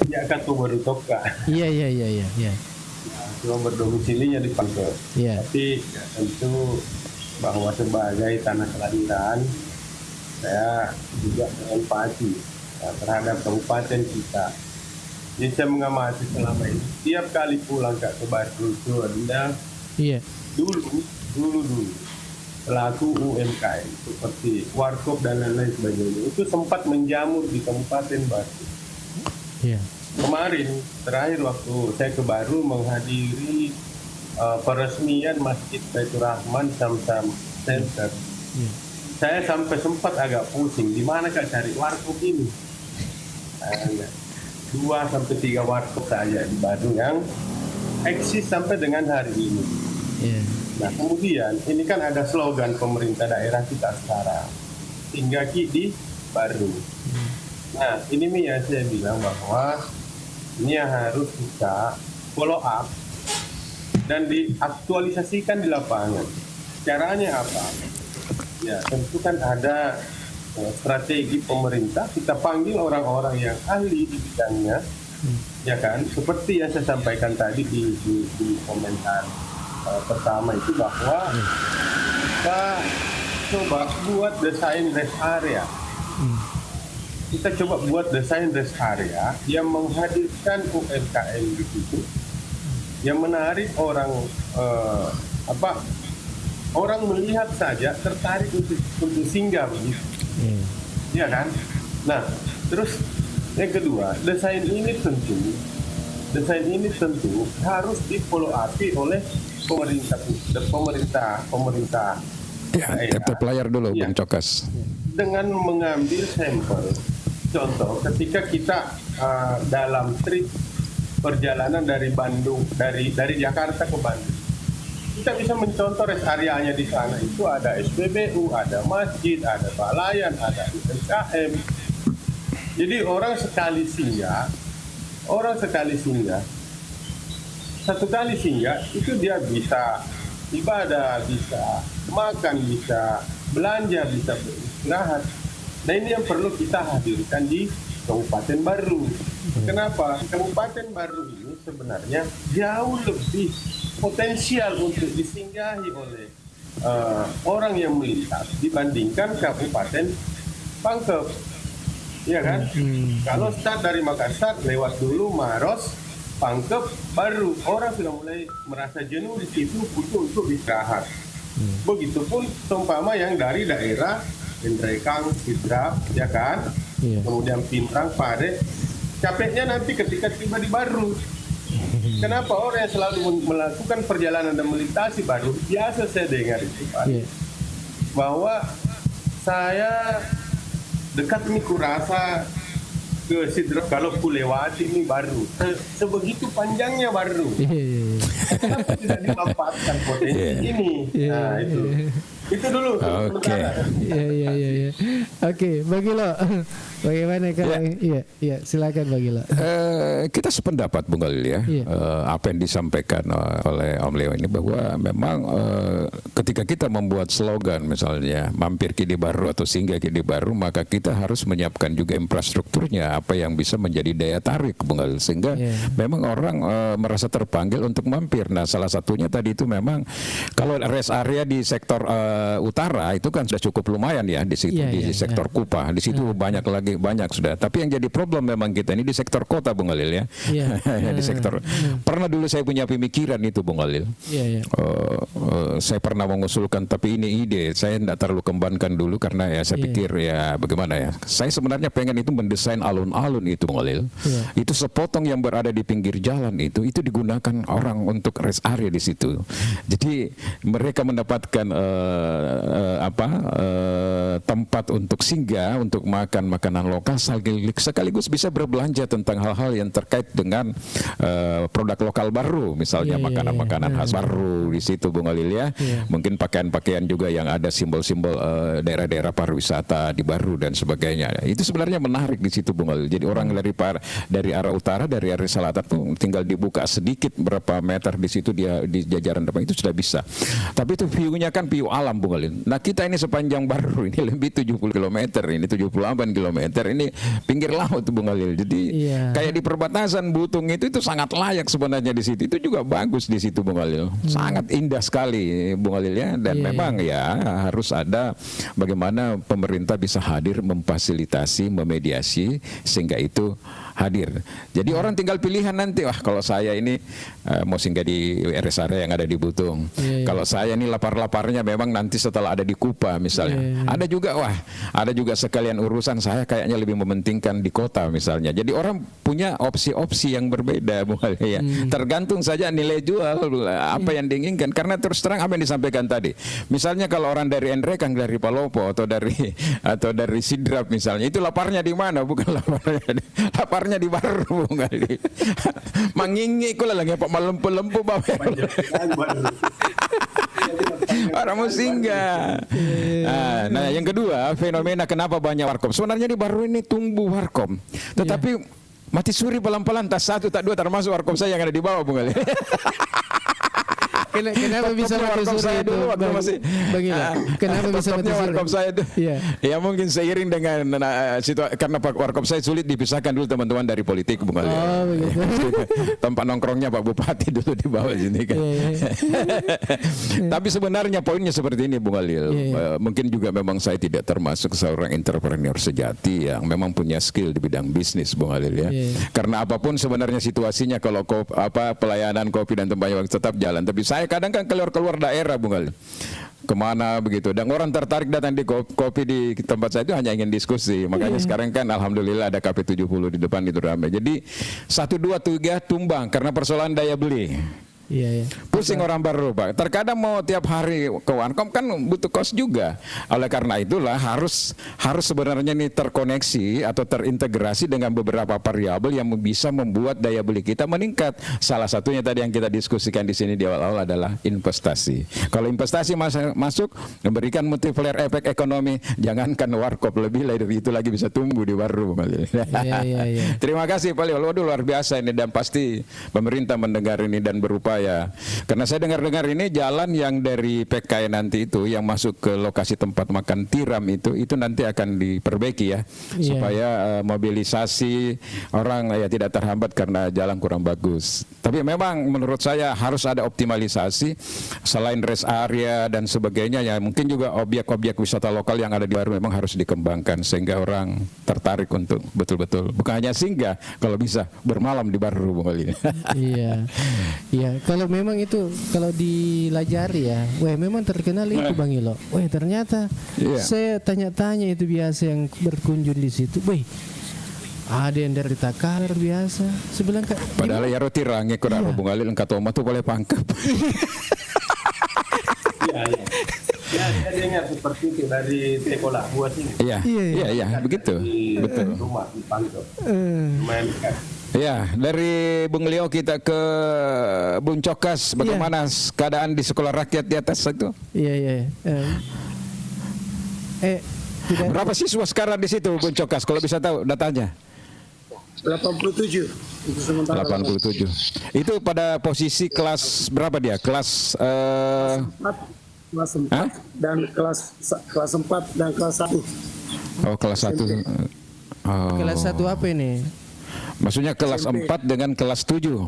ya kan tuh baru toka. Iya. Cuma berdomisilinya di Pangkep. Iya. Tapi tentu bahwa sebagai tanah kelahiran saya juga berempati terhadap kabupaten kita. Jadi saya mengamati selama ini setiap kali pulang ke Batu itu ada dulu pelaku UMKM seperti warkop dan lain-lain sebagainya itu sempat menjamur di Kabupaten Batu. Iya. Kemarin terakhir waktu saya ke Baru menghadiri peresmian Masjid Baitur Rahman Sam-Sam Center. Saya sampai sempat agak pusing di mana cari warkop ini. 2-3 warkop saja di Baru yang eksis sampai dengan hari ini. Nah kemudian ini kan ada slogan pemerintah daerah kita sekarang, Singgaki di Baru. Nah ini yang saya bilang bahwa ini harus kita follow up dan diaktualisasikan di lapangan. Caranya apa? Ya tentu kan ada strategi pemerintah, kita panggil orang-orang yang ahli di bidangnya, ya kan? Seperti yang saya sampaikan tadi di komentar pertama itu bahwa kita coba buat desain rest area. Kita coba buat desain rest area yang menghadirkan UMKM di situ, yang menarik orang orang melihat saja tertarik untuk singgah begitu. Iya kan? Nah, terus yang kedua, desain ini tentu harus di follow up oleh pemerintah. Ya, tetap layar dulu Bang Cokas. Dengan mengambil sampel. Contoh, ketika kita dalam trip perjalanan dari Bandung, dari Jakarta ke Bandung, kita bisa mencontoh rest areanya di sana itu ada SPBU, ada masjid, ada balayan, ada UMKM. Jadi orang sekali singgah, satu kali singgah itu dia bisa ibadah, bisa makan, bisa belanja, bisa beristirahat. Nah ini yang perlu kita hadirkan di Kabupaten Baru. Kenapa? Kabupaten Baru ini sebenarnya jauh lebih potensial untuk disinggahi oleh orang yang melintas dibandingkan Kabupaten Pangkep. Iya kan? Kalau start dari Makassar, lewat dulu Maros, Pangkep, Baru, orang sudah mulai merasa jenuh di situ, butuh untuk istirahat. Begitupun seumpama yang dari daerah Indrekang, Sidrap, ya kan? Kemudian Pintrang, Pare, capeknya nanti ketika tiba di Baru. Kenapa orang yang selalu melakukan perjalanan dan melintasi Baru, biasa saya dengar itu Pak, bahwa saya dekat ini kurasa ke Sidrap kalau ku lewati ini Baru, sebegitu panjangnya Baru. Kenapa tidak dimanfaatkan potensi ini? Nah itu. Itu dulu. Oke. Iya. Oke, Bang Gilo. Bagaimana kalau iya silakan Bang Gilo. Kita sependapat Bung Khalil ya. Iya. Apa yang disampaikan oleh Om Leo ini bahwa memang ketika kita membuat slogan misalnya mampir Kidi Baru atau singgah Kidi Baru, maka kita harus menyiapkan juga infrastrukturnya apa yang bisa menjadi daya tarik Bung Khalil, sehingga memang orang merasa terpanggil untuk mampir. Nah, salah satunya tadi itu memang kalau rest area di sektor utara itu kan sudah cukup lumayan ya di situ, di sektor Kupa di situ banyak sudah. Tapi yang jadi problem memang kita ini di sektor kota Bung Khalil ya. Di sektor pernah dulu saya punya pemikiran itu Bung Khalil. Saya pernah mengusulkan, tapi ini ide saya tidak terlalu kembangkan dulu karena ya saya pikir ya bagaimana ya. Saya sebenarnya pengen itu mendesain alun-alun itu Bung Khalil. Itu sepotong yang berada di pinggir jalan itu digunakan orang untuk rest area di situ. Jadi mereka mendapatkan tempat untuk singgah, untuk makan makanan lokal sekaligus bisa berbelanja tentang hal-hal yang terkait dengan produk lokal baru, misalnya makanan-makanan khas baru di situ Bung Khalil ya. Mungkin pakaian-pakaian juga yang ada simbol-simbol daerah-daerah pariwisata di Baru dan sebagainya. Itu sebenarnya menarik di situ Bung Khalil. Jadi orang dari arah utara, dari arah selatan tuh tinggal dibuka sedikit berapa meter di situ dia di jajaran depan itu sudah bisa. Tapi itu view-nya kan view alam Bung Khalil. Nah, kita ini sepanjang Baru ini lebih 70 km, ini 78 km, ini pinggir laut Bung Khalil. Jadi kayak di perbatasan Butung itu sangat layak sebenarnya di situ. Itu juga bagus di situ Bung Khalil. Sangat indah sekali Bung Khalil ya. Dan memang ya harus ada bagaimana pemerintah bisa hadir memfasilitasi, memediasi sehingga itu hadir. Jadi orang tinggal pilihan nanti, wah kalau saya ini mau singgah di rest area yang ada di Butung. Kalau saya ini lapar-laparnya memang nanti setelah ada di Kupa misalnya. Ada juga sekalian urusan saya kayaknya lebih mementingkan di kota misalnya. Jadi orang punya opsi-opsi yang berbeda Bung Khalil ya. Tergantung saja nilai jual apa yang diinginkan. Karena terus terang apa yang disampaikan tadi. Misalnya kalau orang dari Enrekang, dari Palopo atau dari Sidrap misalnya, itu laparnya di mana? Bukan laparnya di Baru Bung Khalil. Mangingi ko lang pak malempo-lempo ba. Orang mau singgah. Nah, yang kedua, fenomena kenapa banyak warkop. Sebenarnya di Baru ini tumbuh warkop. Tetapi mati suri pelan-pelan, tak satu tak dua termasuk warkop saya yang ada di bawah Bung Khalil. Kenapa bisa mati suri itu? Kenapa bisa mati suri? Warkop saya itu. Ya mungkin seiring dengan karena warkop saya sulit dipisahkan dulu teman-teman dari politik Bung Khalil. Tempat nongkrongnya Pak Bupati dulu di bawah sini kan. Tapi sebenarnya poinnya seperti ini Bung Khalil. Mungkin juga memang saya tidak termasuk seorang entrepreneur sejati yang memang punya skill di bidang bisnis Bung Khalil ya. Karena apapun sebenarnya situasinya kalau pelayanan kopi dan tempat tetap jalan. Tapi saya kadang kan keluar daerah Bung Khalil. Kemana begitu, dan orang tertarik datang di kopi di tempat saya itu hanya ingin diskusi. Makanya sekarang kan alhamdulillah ada Cafe 70 di depan itu ramai. Jadi 1, 2, 3 tumbang karena persoalan daya beli. Pusing orang Baru Pak. Terkadang mau tiap hari ke warkop kan butuh kos juga. Oleh karena itulah harus sebenarnya ini terkoneksi atau terintegrasi dengan beberapa variabel yang bisa membuat daya beli kita meningkat. Salah satunya tadi yang kita diskusikan di sini di awal-awal adalah investasi. Kalau investasi masuk memberikan multiplier efek ekonomi, jangankan warkop, lebih dari itu lagi bisa tumbuh di Baru. Terima kasih Pak Leo. Waduh, luar biasa ini, dan pasti pemerintah mendengar ini dan berupaya. Karena saya dengar-dengar ini jalan yang dari PK nanti itu yang masuk ke lokasi tempat makan tiram itu nanti akan diperbaiki ya, supaya mobilisasi orang ya tidak terhambat karena jalan kurang bagus. Tapi memang menurut saya harus ada optimalisasi selain rest area dan sebagainya ya, mungkin juga objek-objek wisata lokal yang ada di Baru memang harus dikembangkan sehingga orang tertarik untuk betul-betul bukan hanya singgah, kalau bisa bermalam di Baru Bung Khalil. Iya. Kalau memang itu kalau dilajari ya, memang terkenal itu Bang Ilo. Ternyata saya tanya-tanya itu biasa yang berkunjung di situ. Ada yang dari Takalar biasa. Sebelah padahal ya roti rangi kurang Bung Khalil engkau toma tuh boleh pangkep. Ya, saya dengar seperti itu dari sekolah buat ini. Iya, begitu. Betul. Rumah di Pangkep. Lumayan dekat. Ya, dari Bung Leo kita ke Bung Cokas, bagaimana keadaan di sekolah rakyat di atas itu? Iya. Tidak. Berapa siswa sekarang di situ, Bung Cokas? Kalau bisa tahu datanya? 87 untuk sementara. 87. Itu pada posisi kelas berapa dia? Kelas 4 dan kelas 4 dan kelas 1. Oh, kelas 1. Oh. Kelas 1 apa ini? Maksudnya kelas SMP. 4 dengan kelas 7.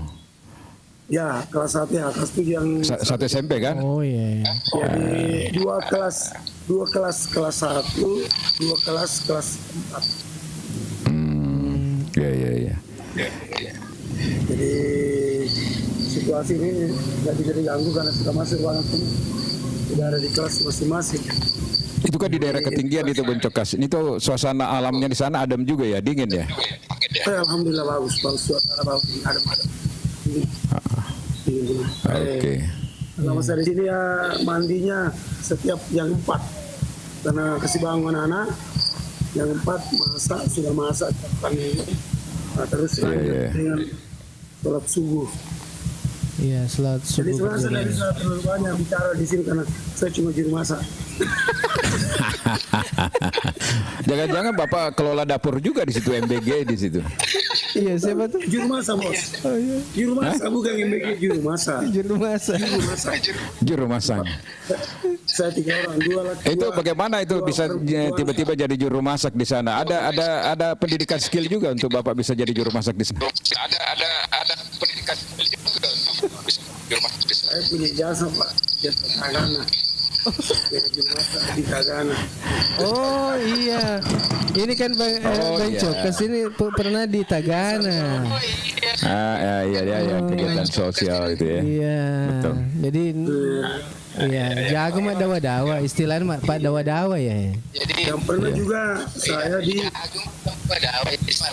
Ya, kelas 1 ya, kelas 7 yang Satu SMP kan? Oh iya. jadi dua kelas kelas 1, 2 kelas 4. Iya. Jadi situasi ini tidak bisa diganggu karena sudah masuk ruangan penuh. Sudah ada di kelas masing-masing. Itu kan di daerah ketinggian itu, Bung Cokas. Ini tuh suasana alamnya di sana adem juga ya, dingin ya? Alhamdulillah bagus, suasana bagus, adem. Oke. Kalau saya di sini ya mandinya setiap jam 4 karena kasih bangun anak jam 4 sudah masak pagi. Terus lanjut dengan sholat subuh. Iya, sholat Jadi subuh. sebenarnya saya tidak bisa terlalu banyak bicara di sini karena saya cuma juru masak. Jangan-jangan Bapak kelola dapur juga di situ, MBG di situ. Iya, siapa tuh? Juru masak, Bos. Juru masak bukan MBG, juru masak. Juru masak. Juru masak. Saya 3 orang, 2 laki. Itu bagaimana itu bisa tiba-tiba jadi juru masak di sana? Ada pendidikan skill juga untuk Bapak bisa jadi juru masak di sana. Ada pendidikan skill juga untuk bisa juru masak di sana. Saya punya jasa, Pak. Jasa Tagana. Jadi juru masak di Tagana. Oh iya. Ini kan Bang iya. Cokas ini pernah di Tagana. Iya, kegiatan sosial itu ya. Iya. Betul. Jadi iya, jago mah dawa-dawa, istilahnya mah Pak dawa-dawa ya. Yang pernah juga saya di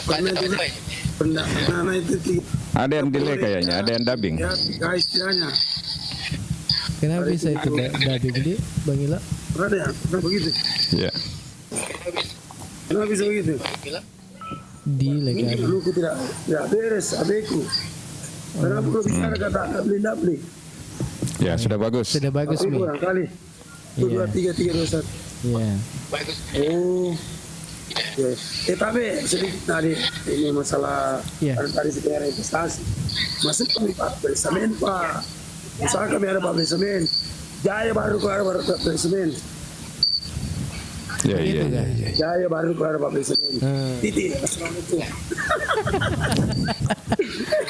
pernah juga pernah itu Ada yang delay kayaknya, ada yang dubbing. ya tiga istilahnya. Kenapa bisa itu Dabi gede, Bang Ila? Pernah ya? Pernah begitu? Iya. Kenapa bisa begitu? Delay Ini kan. dulu tidak beres abeku. Karena perlu bicara kata beli. Ya, sudah bagus. Sudah bagus Tapi Mi. kurang kali. Itu 2, 3, 3, 2, 1. Iya. Oh. Ya. Tapi sedikit tadi ini masalah tadi sebenarnya investasi. Masuk kami Pak Bersama Pak. Usaha kami ada Pak Bersama. Jaya baru keluar Pak Bersama. Iya. Jaya baru keluar Pak Bersama. Titik Assalamualaikum.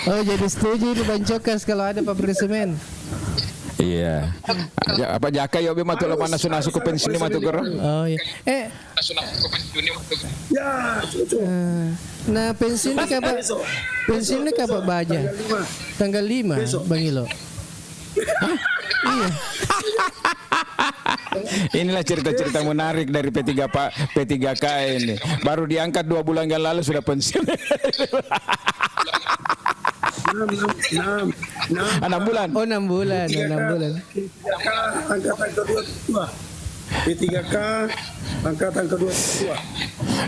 Oh jadi setuju ini Bang Cokas kalau ada pabrik semen. Iya. Apa jaka yo mah tuh mana sunasu ku pensiun mah tuh gerang. Oh iya. Ya, cocok. Nah pensiunnya kapan? Pensiunnya kapan baja? Tanggal 5 Bang Ilo. Iya. Inilah cerita-cerita menarik dari P3K ini. Baru diangkat 2 bulan yang lalu sudah pensiun. 6 bulan. Oh 6 bulan. 6 bulan. Angkatan kedua tua. P3K angkatan kedua tua.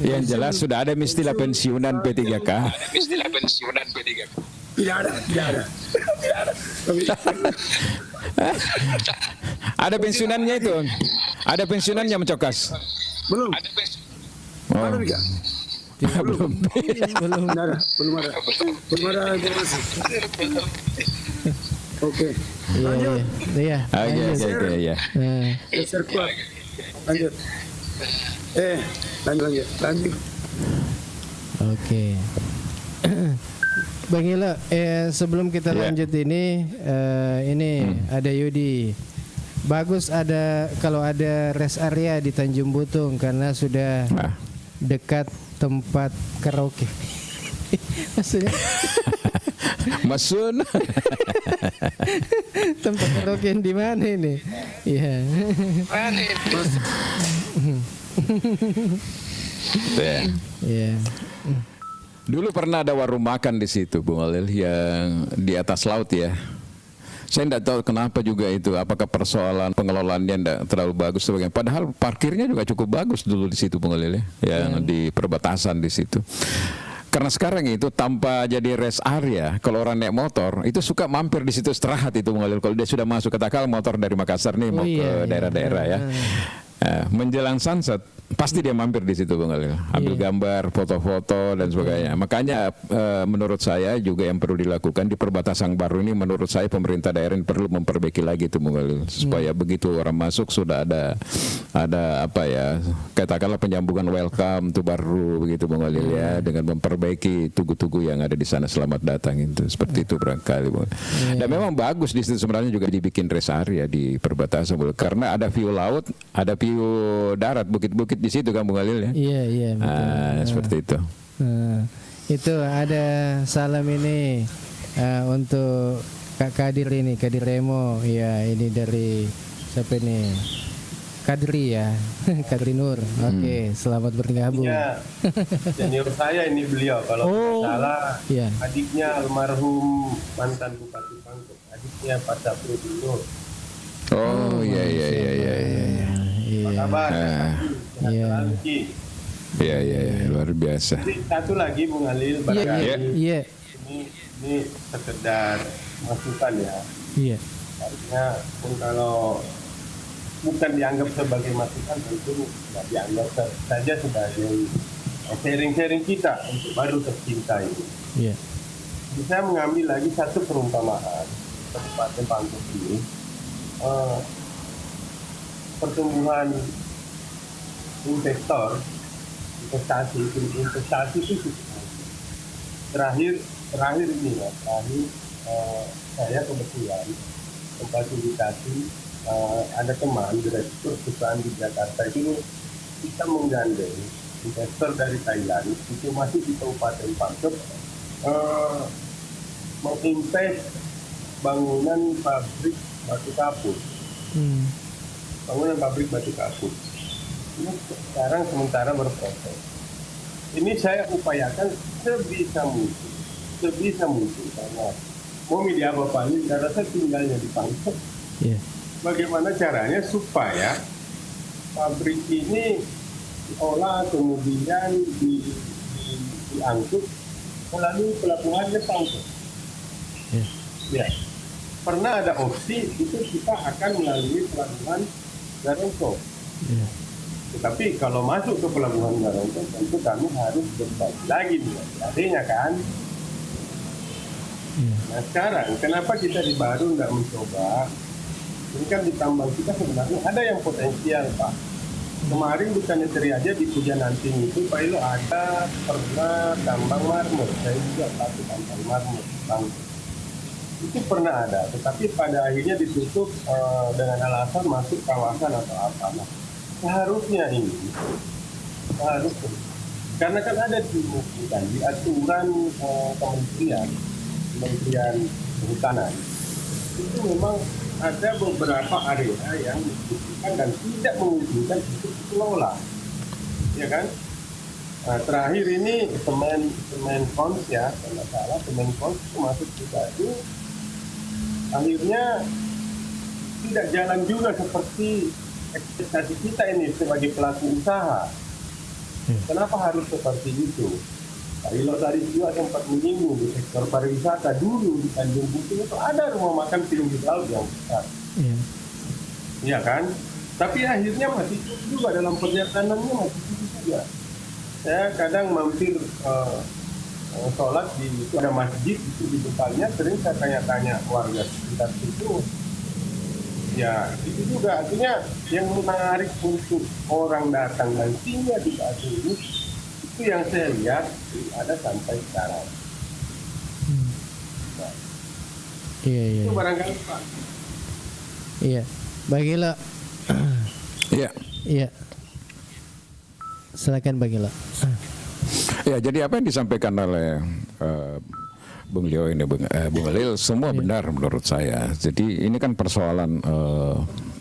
Yang jelas sudah ada istilah pensiunan P3K. Tidak ada. Ada pensiunannya itu. Ada pensiunannya Mencokas. Belum. Oh. Ada juga. Belum. Belum ada informasi. Oke. Lanjut. Iya. Oke ya. Geser kuat. Lanjut. Lanjut. Oke. Bang Ila, sebelum kita lanjut ini ada Yudi. Bagus kalau ada rest area di Tanjung Butung karena sudah dekat tempat karaoke. Maksudnya Masun. tempat karaoke di mana ini? Iya. Iya. Dulu pernah ada warung makan di situ, Bung Alil, yang di atas laut ya. Saya tidak tahu kenapa juga itu. Apakah persoalan pengelolaannya tidak terlalu bagus sebagainya. Padahal parkirnya juga cukup bagus dulu di situ, Bung Alil, ya. Yang di perbatasan di situ. Karena sekarang itu tanpa jadi rest area, kalau orang naik motor itu suka mampir di situ istirahat itu Bung Khalil. Kalau dia sudah masuk katakanlah motor dari Makassar nih mau ke daerah-daerah ya. Menjelang sunset pasti dia mampir di situ Bung Khalil, ambil gambar, foto-foto dan sebagainya. Makanya menurut saya juga yang perlu dilakukan di perbatasan baru ini, menurut saya pemerintah daerah ini perlu memperbaiki lagi itu Bung Khalil, supaya begitu orang masuk sudah ada apa ya, katakanlah penyambungan welcome itu baru begitu Bung Khalil ya, dengan memperbaiki tugu-tugu yang ada di sana, selamat datang itu seperti itu barangkali Bung. Dan memang bagus di situ sebenarnya juga dibikin rest area di perbatasan Bung, karena ada view laut, ada view darat, bukit-bukit di situ kan Bung Khalil ya. Iya betul. Seperti itu. Itu ada salam ini untuk Kak Kadir ini, Kadir Remo ya, ini dari siapa ini? Kadri ya, Kadri Nur. Oke, selamat bergabung. Ya, senior saya ini beliau kalau tidak salah, adiknya almarhum mantan Bupati Pangkep, adiknya Pak Sapri Nur. Oh iya. Apa kabar? Iya, luar biasa. Satu lagi Bung Khalil, barangkali ini sekedar masukan ya. Iya. Artinya pun kalau bukan dianggap sebagai masukan, tentu tidak dianggap saja sebagai sharing-sharing kita untuk baru tercinta ini. Iya. Saya mengambil lagi satu perumpamaan Kabupaten Pangkep ini. Pertumbuhan investasi itu terakhir ini ya, saya kebetulan memfasilitasi ada teman direktur perusahaan di Jakarta itu kita menggandeng investor dari Thailand itu masih di Kabupaten Pangkep menginvest bangunan pabrik batu kapur. Bangunan pabrik batu kapur ini sekarang sementara berproses. Ini saya upayakan sebisa mungkin karena mau media Bapak ini karena saya tinggalnya di Pangkep. Bagaimana caranya supaya pabrik ini diolah kemudian diangkut melalui pelabuhannya Pangkep. Ya. Pernah ada opsi itu kita akan melalui pelabuhan Garongko. Tetapi kalau masuk ke pelabuhan Garongko tentu kami harus berbagi lagi adanya kan. Nah sekarang kenapa kita di Baru tidak mencoba? Ini kan di tambang kita sebenarnya ada yang potensial Pak. Kemarin bukannya aja di Pujan Anting itu Pak Ilo ada pernah tambang marmer. Saya juga pakai tambang marmer. Itu pernah ada, tetapi pada akhirnya ditutup dengan alasan masuk kawasan atau apa. Nah, seharusnya karena kan ada di aturan Kementerian Kehutanan itu memang ada beberapa area yang dibutuhkan dan tidak memungkinkan untuk dikelola, ya kan? Nah, terakhir ini Kemenkons ya, kalau salah Kemenkons itu masuk juga itu akhirnya tidak jalan juga seperti ekspektasi kita ini sebagai pelaku usaha. Kenapa harus seperti itu? Kalau tadi juga sempat menyinggung di sektor pariwisata dulu di Tanjung Bukit itu ada rumah makan pinggir laut yang besar, iya kan? Tapi akhirnya masih juga dalam perjalanannya masih juga. Saya kadang mampir sholat di itu ada masjid itu di depannya, sering saya tanya-tanya warga sekitar situ. Ya itu juga artinya yang menarik untuk orang datang dan tinggal di saat ini itu yang saya lihat ada sampai sekarang. Nah, itu barangkali Pak. Iya, Bagila. Iya. Silakan Bagila. Ya, jadi apa yang disampaikan oleh Bung Leo ini, Bung Khalil, semua benar menurut saya. Jadi ini kan persoalan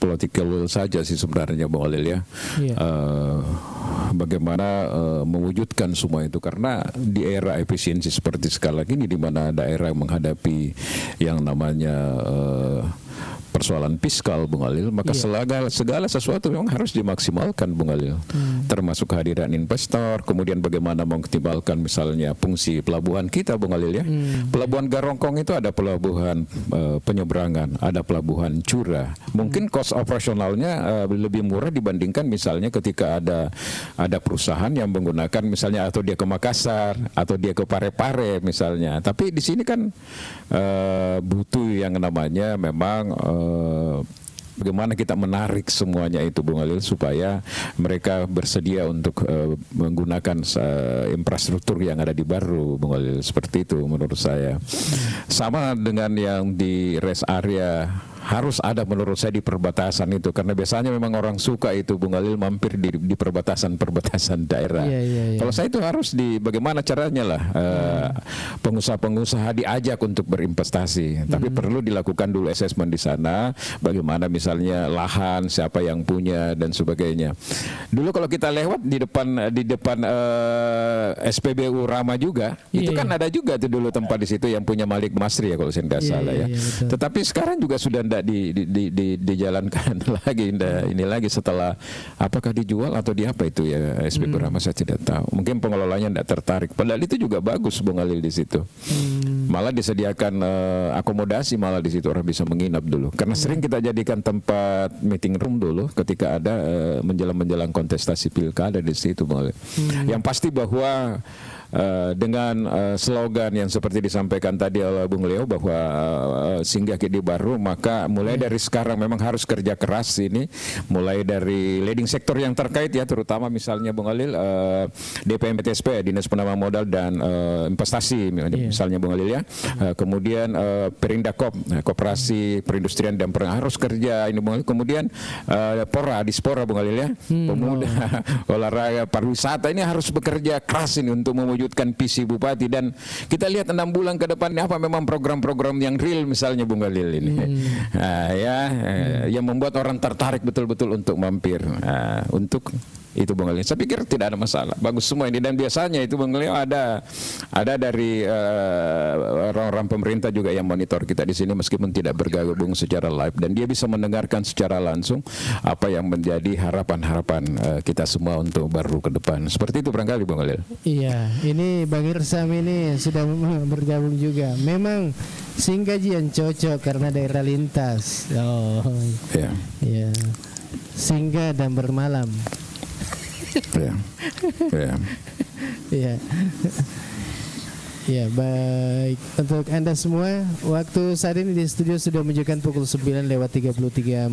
political will saja sih sebenarnya Bung Khalil ya. Bagaimana mewujudkan semua itu, karena di era efisiensi seperti sekarang ini di mana daerah menghadapi yang namanya persoalan fiskal, Bung Alil, maka segala sesuatu memang harus dimaksimalkan, Bung Alil. Termasuk kehadiran investor, kemudian bagaimana mengoptimalkan misalnya fungsi pelabuhan kita, Bung Alil ya. Pelabuhan Garongkong itu ada pelabuhan penyeberangan, ada pelabuhan Cura. Mungkin cost operasionalnya lebih murah dibandingkan misalnya ketika ada perusahaan yang menggunakan misalnya atau dia ke Makassar atau dia ke Parepare misalnya. Tapi di sini kan butuh yang namanya memang bagaimana kita menarik semuanya itu, Bung Alil, supaya mereka bersedia untuk menggunakan infrastruktur yang ada di Baru, Bung Alil. Seperti itu menurut saya. Sama dengan yang di rest area, harus ada menurut saya di perbatasan itu, karena biasanya memang orang suka itu, Bung Alil, mampir di perbatasan daerah. Kalau saya itu harus bagaimana caranya lah pengusaha-pengusaha diajak untuk berinvestasi, tapi perlu dilakukan dulu assessment di sana, bagaimana misalnya lahan, siapa yang punya dan sebagainya. Dulu kalau kita lewat di depan SPBU Rama juga, itu kan ada juga tuh dulu tempat di situ yang punya Malik Masri ya kalau saya tidak salah ya. Tetapi sekarang juga sudah tidak dijalankan lagi, ini lagi setelah apakah dijual atau di apa itu ya SPBU Rama, saya tidak tahu. Mungkin pengelolanya tidak tertarik. Padahal itu juga bagus, Bung Alil, di situ. Malah disediakan akomodasi malah di situ, orang bisa menginap dulu. Karena sering kita jadikan tempat meeting room dulu ketika ada menjelang kontestasi pilkada di situ, Bung Alil. Yang pasti bahwa dengan slogan yang seperti disampaikan tadi oleh Bung Leo bahwa singgah di Baru, maka mulai dari sekarang memang harus kerja keras ini, mulai dari leading sektor yang terkait ya, terutama misalnya Bung Alil DPMPTSP, Dinas Penanaman Modal dan Investasi misalnya Bung Alil ya, kemudian Perindakop, Koperasi Perindustrian dan Perdagangan harus kerja ini Bung Alil, kemudian Dispora Bung Alil ya, pemuda, olahraga, pariwisata ini harus bekerja keras ini untuk mewujudkan visi Bupati, dan kita lihat 6 bulan ke depan apa memang program-program yang real misalnya Bung Alil ini yang membuat orang tertarik betul-betul untuk mampir untuk itu Bung Alil. Saya pikir tidak ada masalah, bagus semua ini, dan biasanya itu Bung Alil ada dari orang-orang pemerintah juga yang monitor kita di sini meskipun tidak bergabung secara live, dan dia bisa mendengarkan secara langsung apa yang menjadi harapan-harapan kita semua untuk Baru ke depan. Seperti itu barangkali Bung Alil. Iya, ini Bang Irsam ini sudah bergabung juga. Memang Singgaji yang cocok karena daerah lintas. Iya. Singgah dan bermalam. Ya, baik. Untuk Anda semua, waktu saat ini di studio sudah menunjukkan pukul 9:33.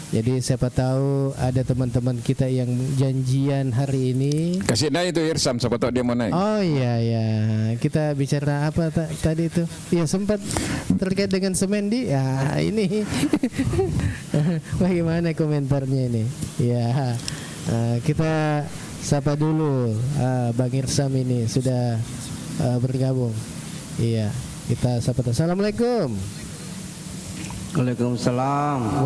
Jadi siapa tahu ada teman-teman kita yang janjian hari ini. Kasih naik itu Irsam, siapa tahu dia mau naik. Oh iya. Kita bicara apa tadi itu? Ya sempat terkait dengan semen ya ini. Bagaimana komentarnya ini? Ya. Kita sapa dulu Bang Irsam ini sudah bergabung. Iya, kita sapa. Assalamualaikum. Waalaikumsalam.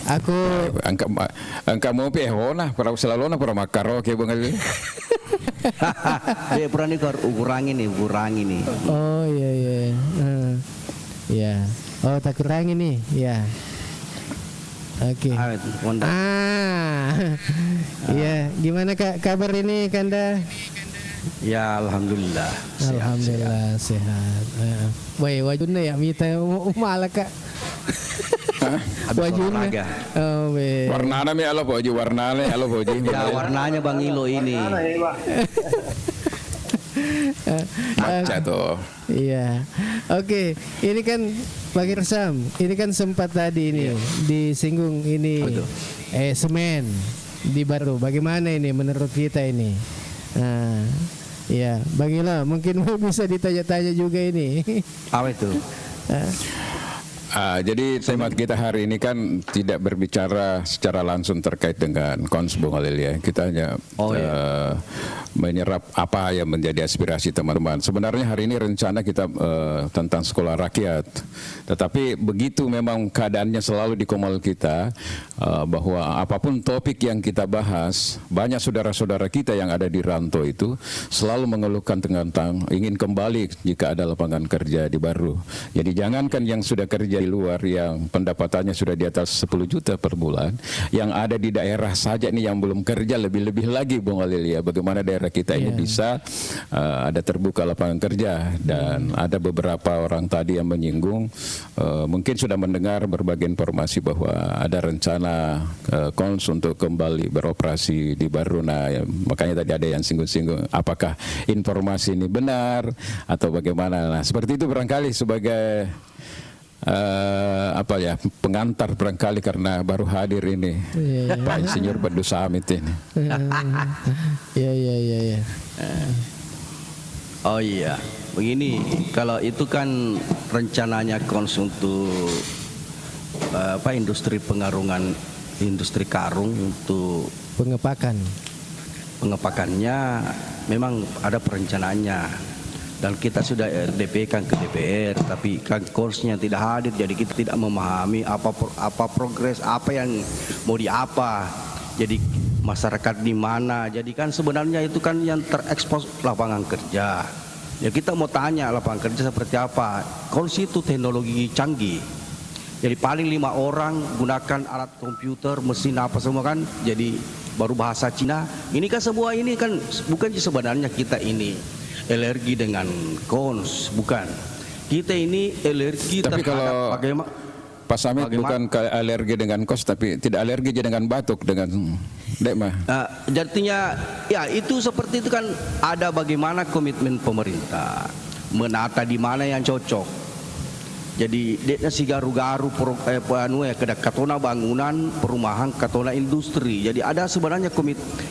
Aku angka mau pehona para selalu para makaro ke Bang Alil. Dia pernah kurangi nih. Oh iya. Ya. Oh tak kurangi nih. Ya. Oke. Ya, gimana kabar ini Kanda? Ya alhamdulillah. Alhamdulillah sehat. Wajudnya ya mita malah Kak. Wajudnya. Oh, warnanya mi alo boji warnanya alo boji. Ya warnanya Bang Ilo ini. Maca tuh. Iya. Oke, ini kan Bang Irsam, ini kan sempat tadi ini disinggung ini semen di Baru. Bagaimana ini menurut kita ini? Ya, Bang Ilo mungkin bisa ditanya-tanya juga ini. Apa itu? Jadi tema kita hari ini kan tidak berbicara secara langsung terkait dengan Kons Bung Alil ya. Kita hanya menyerap apa yang menjadi aspirasi teman-teman. Sebenarnya hari ini rencana kita tentang sekolah rakyat, tetapi begitu memang keadaannya selalu di Komol kita, bahwa apapun topik yang kita bahas, banyak saudara-saudara kita yang ada di rantau itu selalu mengeluhkan tentang ingin kembali jika ada lapangan kerja di Baru. Jadi jangankan yang sudah kerja di luar yang pendapatannya sudah di atas 10 juta per bulan, yang ada di daerah saja nih yang belum kerja lebih-lebih lagi Bung Alil ya, bagaimana daerah kita ini bisa ada terbuka lapangan kerja. Dan ada beberapa orang tadi yang menyinggung, mungkin sudah mendengar berbagai informasi bahwa ada rencana KONS untuk kembali beroperasi di Baru. Nah, ya, makanya tadi ada yang singgung-singgung apakah informasi ini benar atau bagaimana. Nah, seperti itu barangkali sebagai pengantar barangkali karena baru hadir ini Pak Insinyur Badu Samit ini. Iya. Oh iya, begini, kalau itu kan rencananya KONS untuk industri pengarungan, industri karung untuk pengepakannya memang ada perencanaannya. Dan kita sudah RDP kan ke DPR, tapi kan KONS-nya tidak hadir, jadi kita tidak memahami apa progres, apa yang mau diapa. Jadi masyarakat di mana. Jadi kan sebenarnya itu kan yang terekspos lapangan kerja. Ya kita mau tanya lapangan kerja seperti apa. KONS itu teknologi canggih. Jadi paling 5 orang gunakan alat komputer, mesin apa semua kan. Jadi baru bahasa Cina. Ini kan semua ini kan bukan sebenarnya kita ini alergi dengan KONS, bukan. Kita ini alergi tapi terhadap kalau bagaimana Pak Samit bukan alergi dengan KONS, tapi tidak alergi dengan batuk dengan Dekma. Jadinya ya itu seperti itu kan, ada bagaimana komitmen pemerintah menata di mana yang cocok. Jadi deknya si garu-garu katona bangunan perumahan, katona industri. Jadi ada sebenarnya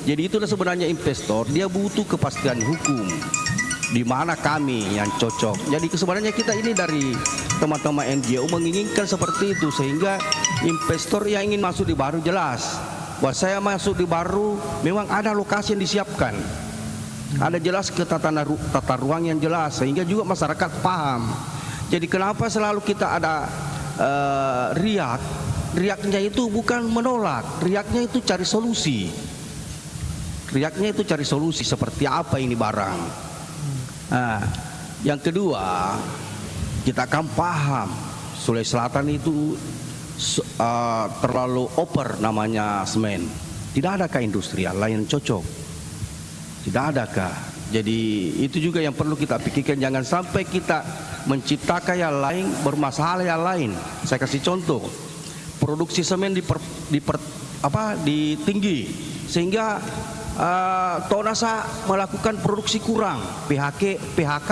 jadi itulah sebenarnya investor dia butuh kepastian hukum. Di mana kami yang cocok. Jadi sebenarnya kita ini dari teman-teman NGO menginginkan seperti itu, sehingga investor yang ingin masuk di Baru jelas. Bahwa saya masuk di Baru memang ada lokasi yang disiapkan. Ada jelas ke tata ruang yang jelas, sehingga juga masyarakat paham. Jadi kenapa selalu kita ada riak? Riaknya itu bukan menolak, riaknya itu cari solusi. Riaknya itu cari solusi seperti apa ini barang. Nah, yang kedua, kita akan paham Sulawesi Selatan itu terlalu over namanya semen. Tidak adakah industrial lain cocok? Tidak adakah? Jadi itu juga yang perlu kita pikirkan. Jangan sampai kita menciptakan yang lain, bermasalah yang lain. Saya kasih contoh, produksi semen ditinggi sehingga Tonasa melakukan produksi kurang, PHK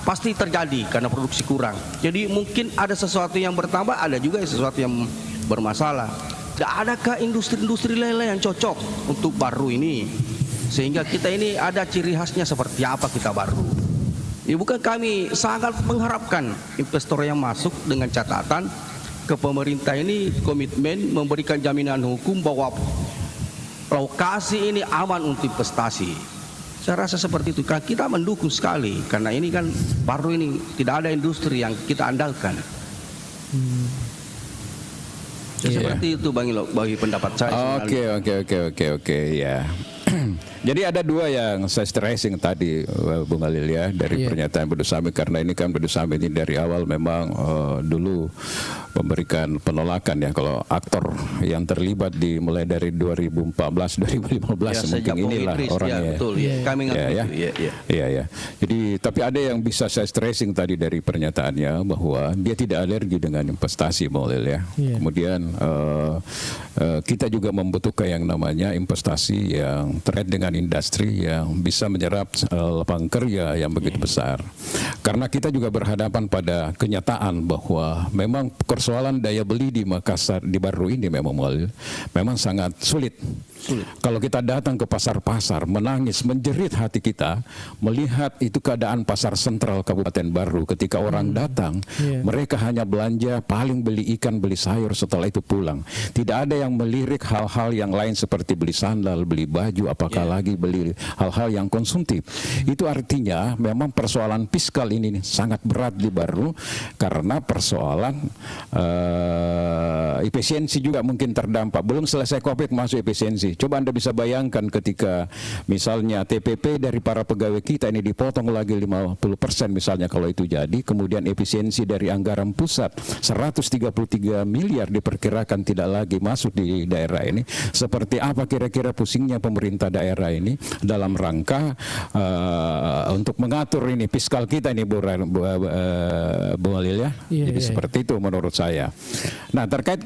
pasti terjadi karena produksi kurang. Jadi mungkin ada sesuatu yang bertambah, ada juga sesuatu yang bermasalah. Tidak adakah industri-industri lele yang cocok untuk Baru ini? Sehingga kita ini ada ciri khasnya seperti apa kita Baru. Ya bukan, kami sangat mengharapkan investor yang masuk dengan catatan ke pemerintah ini komitmen memberikan jaminan hukum bahwa lokasi ini aman untuk investasi. Saya rasa seperti itu. Kita mendukung sekali karena ini kan Baru ini tidak ada industri yang kita andalkan. Seperti itu Bang Ilo, bagi pendapat saya. Oke ya. Jadi ada dua yang saya stressing tadi Bung Alil ya dari pernyataan Badu Samit, karena ini kan Badu Samit ini dari awal memang dulu memberikan penolakan ya kalau aktor yang terlibat mulai dari 2014 2015 mungkin inilah orangnya. Ya, betul, ya. Kami ya. Jadi tapi ada yang bisa saya stressing tadi dari pernyataannya bahwa dia tidak alergi dengan investasi Bung Alil ya. Kemudian kita juga membutuhkan yang namanya investasi yang terkait dengan industri yang bisa menyerap lapangan kerja yang begitu besar. Karena kita juga berhadapan pada kenyataan bahwa memang persoalan daya beli di Makassar, di Baru ini memang sangat sulit. Kalau kita datang ke pasar-pasar, menangis, menjerit hati kita melihat itu keadaan pasar sentral Kabupaten Baru. Ketika orang datang, mereka hanya belanja, paling beli ikan, beli sayur, setelah itu pulang. Tidak ada yang melirik hal-hal yang lain seperti beli sandal, beli baju, apakah lagi beli hal-hal yang konsumtif. Itu artinya memang persoalan fiskal ini sangat berat di Baru, karena persoalan efisiensi juga mungkin terdampak. Belum selesai COVID masuk efisiensi. Coba Anda bisa bayangkan ketika misalnya TPP dari para pegawai kita ini dipotong lagi 50% misalnya kalau itu jadi, kemudian efisiensi dari anggaran pusat 133 miliar diperkirakan tidak lagi masuk di daerah ini. Seperti apa kira-kira pusingnya pemerintah daerah ini dalam rangka untuk mengatur ini fiskal kita ini, Bu Halil ya. Jadi seperti itu menurut saya. Nah, terkait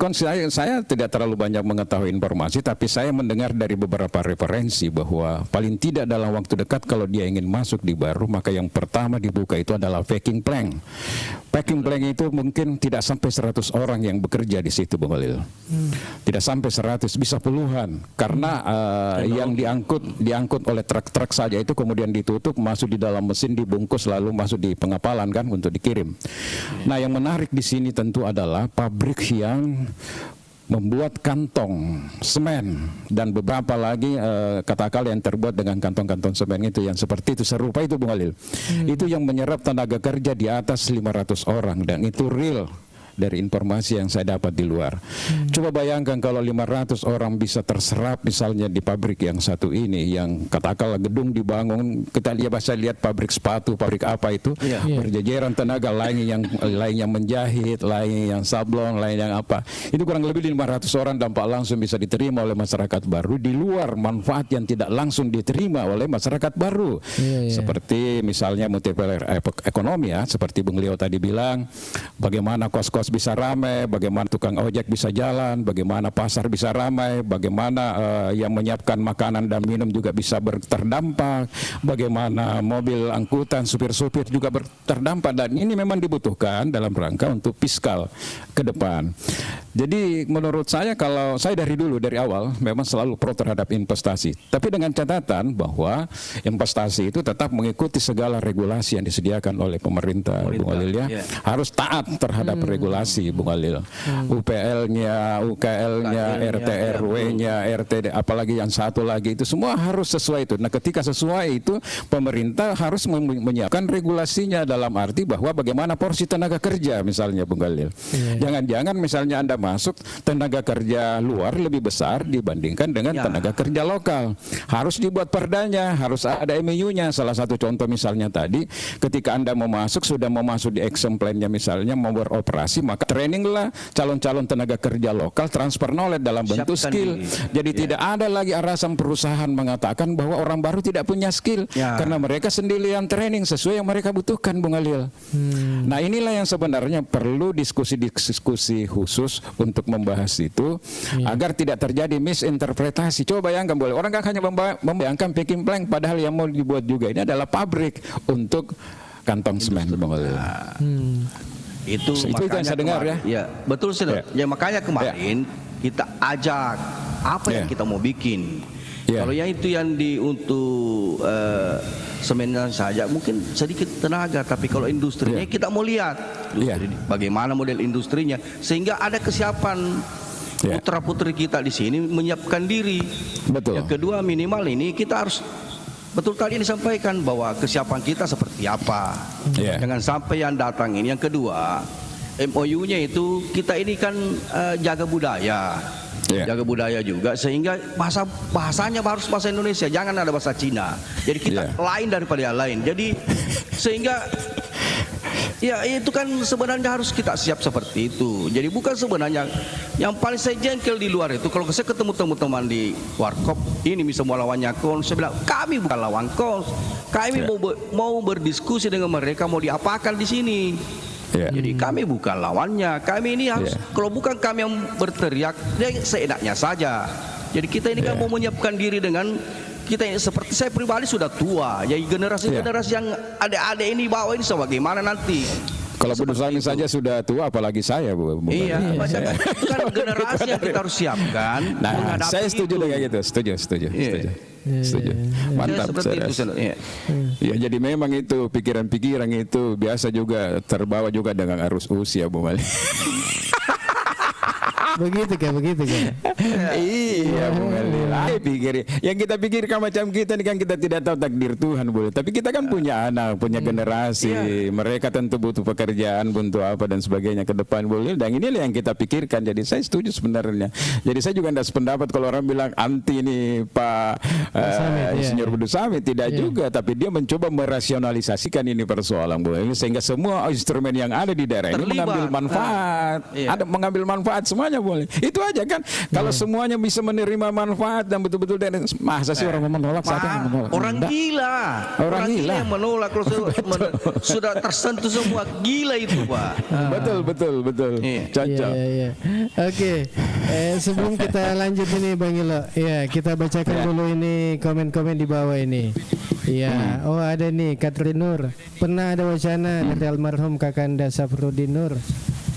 saya tidak terlalu banyak mengetahui informasi, tapi saya mendengar dari beberapa referensi bahwa paling tidak dalam waktu dekat kalau dia ingin masuk di Baru, maka yang pertama dibuka itu adalah packing plant. Packing plant itu mungkin tidak sampai 100 orang yang bekerja di situ, Bung Halil. Tidak sampai 100, bisa puluhan. Karena yang diangkut oleh truk-truk saja itu kemudian ditutup, masuk di dalam mesin, dibungkus, lalu masuk di pengapalan kan untuk dikirim. Nah, yang menarik di sini tentu adalah pabrik yang membuat kantong semen dan beberapa lagi katakanlah yang terbuat dengan kantong-kantong semen itu yang seperti itu, serupa itu Bung Halil. Itu yang menyerap tenaga kerja di atas 500 orang, dan itu real dari informasi yang saya dapat di luar. Coba bayangkan kalau 500 orang bisa terserap misalnya di pabrik yang satu ini, yang katakanlah gedung dibangun, kita lihat pabrik sepatu, pabrik apa itu, berjejeran tenaga, lain yang menjahit, lain yang sablon, lain yang apa. Itu kurang lebih 500 orang dampak langsung bisa diterima oleh masyarakat Baru, di luar manfaat yang tidak langsung diterima oleh masyarakat Baru. Seperti misalnya multiplier ekonomi ya, seperti Bung Leo tadi bilang, bagaimana kos-kos bisa ramai, bagaimana tukang ojek bisa jalan, bagaimana pasar bisa ramai, bagaimana yang menyiapkan makanan dan minum juga bisa terdampak, bagaimana mobil angkutan, supir-supir juga terdampak, dan ini memang dibutuhkan dalam rangka untuk fiskal ke depan. Jadi menurut saya, kalau saya dari awal memang selalu pro terhadap investasi, tapi dengan catatan bahwa investasi itu tetap mengikuti segala regulasi yang disediakan oleh pemerintah. Bung Halil ya, harus taat terhadap regulasi Bung Halil. UPL-nya, UKL-nya, RT RW-nya, RT, apalagi yang satu lagi itu semua harus sesuai itu. Nah, ketika sesuai itu, pemerintah harus menyiapkan regulasinya, dalam arti bahwa bagaimana porsi tenaga kerja misalnya Bung Halil. Jangan-jangan misalnya Anda masuk, tenaga kerja luar lebih besar dibandingkan dengan tenaga kerja lokal. Harus dibuat perdanya, harus ada MOU-nya. Salah satu contoh misalnya tadi, ketika Anda mau masuk, sudah mau masuk di action plan-nya misalnya, mau beroperasi, maka traininglah calon-calon tenaga kerja lokal, transfer knowledge dalam bentuk skill. Jadi tidak ada lagi alasan perusahaan mengatakan bahwa orang baru tidak punya skill, karena mereka sendiri yang training sesuai yang mereka butuhkan, Bung Halil. Nah, inilah yang sebenarnya perlu diskusi khusus untuk membahas itu, agar tidak terjadi misinterpretasi. Coba bayangkan, boleh orang kan hanya membayangkan packing plant, padahal yang mau dibuat juga ini adalah pabrik untuk kantong semen, Bung Halil. Itu yang saya dengar ya. Ya, betul sih. Ya, makanya kemarin kita ajak apa yang kita mau bikin. Kalau yang itu yang untuk semennya saja mungkin sedikit tenaga, tapi kalau industrinya kita mau lihat bagaimana model industrinya, sehingga ada kesiapan putra-putri kita di sini menyiapkan diri. Betul. Yang kedua, minimal ini kita harus betul tadi disampaikan bahwa kesiapan kita seperti apa. Jangan sampai yang datang ini. Yang kedua, MOU-nya itu kita ini kan jaga budaya. Jaga budaya juga, sehingga bahasanya harus bahasa Indonesia, jangan ada bahasa Cina. Jadi kita lain daripada yang lain. Jadi sehingga ya itu kan sebenarnya harus kita siap seperti itu. Jadi bukan sebenarnya yang paling saya jengkel di luar itu, kalau saya ketemu teman-teman di warkop ini bisa mau lawannya kons, saya bilang kami bukan lawan kons, kami mau berdiskusi dengan mereka mau diapakan di sini. Jadi kami bukan lawannya, kami ini harus kalau bukan kami yang berteriak, dia seenaknya saja. Jadi kita ini kan mau menyiapkan diri dengan kita seperti saya pribadi sudah tua, jadi generasi yang adik-adik ini bawa ini sebagaimana nanti. Kalau Bu Nursalim saja sudah tua, apalagi saya, Bu. Iya, itu kan generasi yang kita harus siapkan. Nah, saya setuju dengan gitu, setuju. Mantap. Ya, jadi memang itu pikiran-pikiran itu biasa juga terbawa juga dengan arus usia, Bu Mali. Begitu kan? Iya, Bung Halil. Pikir yang kita pikirkan macam kita ini kan kita tidak tahu takdir Tuhan, boleh. Tapi kita kan punya anak, punya generasi. Mereka tentu butuh pekerjaan, butuh apa dan sebagainya ke depan, boleh. Dan inilah yang kita pikirkan. Jadi saya setuju sebenarnya. Jadi saya juga tidak sependapat kalau orang bilang anti ini Pak Insinyur Budi Samit, tidak juga. Tapi dia mencoba merasionalisasikan ini persoalan, boleh. Sehingga semua instrumen yang ada di daerah ini mengambil manfaat. Ada mengambil manfaat semuanya, boleh. Itu aja kan. Kalau semuanya bisa menerima manfaat dan betul-betul dari masa sih orang menolak, siapa yang menolak? Orang gila. Orang gila yang menolak kalau sudah tersentuh semua, gila itu, Pak. Betul. Cocok. Iya. Oke. Sebelum kita lanjut ini Bang Ilo, ya kita bacakan dulu ini komen-komen di bawah ini. Iya. Oh ada nih Katrin Nur. Pernah ada wacana dari almarhum Kakanda Safrudin Nur.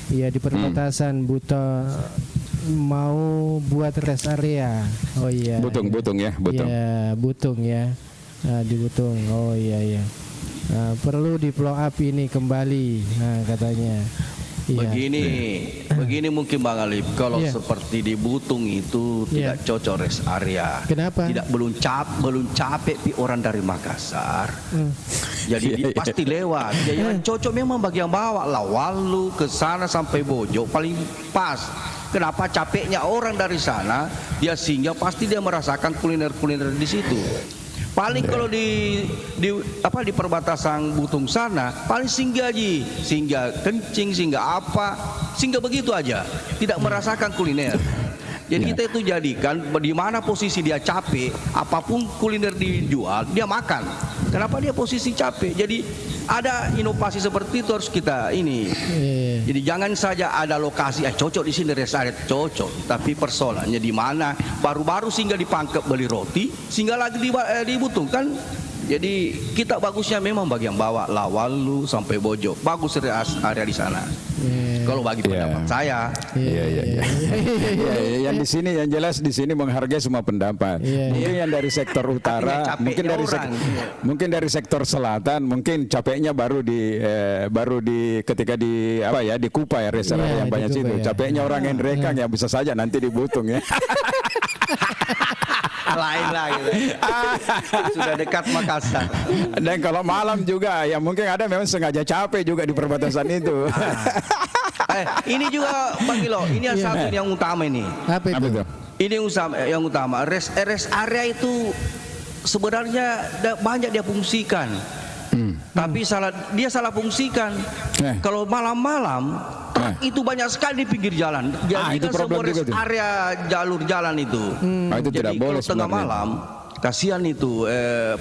Iya di perbatasan Buto mau buat rest area. Oh iya. Butung ya, Butung. Iya, Butung ya. Di Butung. Oh iya. Perlu di blow up ini kembali. Nah, katanya. Iya. Begini mungkin Bang Alif, kalau seperti di Butung itu tidak cocok rest area. Kenapa? Belum capek pi orang dari Makassar. Jadi pasti lewat. Jadi yang cocok memang bagi yang bawa Lawalu ke sana sampai Bojo paling pas. Kenapa capeknya orang dari sana dia singgah pasti dia merasakan kuliner-kuliner di situ. Paling kalau di perbatasan Butung sana paling singgah kencing, singgah begitu aja, tidak merasakan kuliner. Jadi kita itu jadikan di mana posisi dia capek, apapun kuliner dijual dia makan. Kenapa dia posisi capek? Jadi ada inovasi seperti itu harus kita ini. Jadi jangan saja ada lokasi cocok di sini rest area cocok, tapi persoalannya di mana baru-baru singgah di Pangkep beli roti, singgah lagi di Butung kan. Jadi kita bagusnya memang bagi yang bawa Lawalu sampai Bojo, bagus area di sana. Kalau bagi pendapat saya. Yang di sini yang jelas di sini menghargai semua pendapat. Mungkin yang dari sektor utara, mungkin dari sektor selatan, mungkin capeknya baru di ketika di di Kupa ya rest area yang banyak situ. Capeknya orang Endrekang ya bisa saja nanti di Butung ya. Lain lagi. Sudah dekat Makassar. Dan kalau malam juga ya mungkin ada memang sengaja capek juga di perbatasan itu. Ini juga Bang Ilo, ini yang satu yang utama ini. Apa itu? Ini yang utama. Rest area itu sebenarnya banyak dia fungsikan. Tapi dia salah fungsikan. Kalau malam-malam itu banyak sekali di pinggir jalan. Jadi itu sebuah rest area jalur jalan itu. Itu jadi tidak boleh kalau tengah malam kasihan itu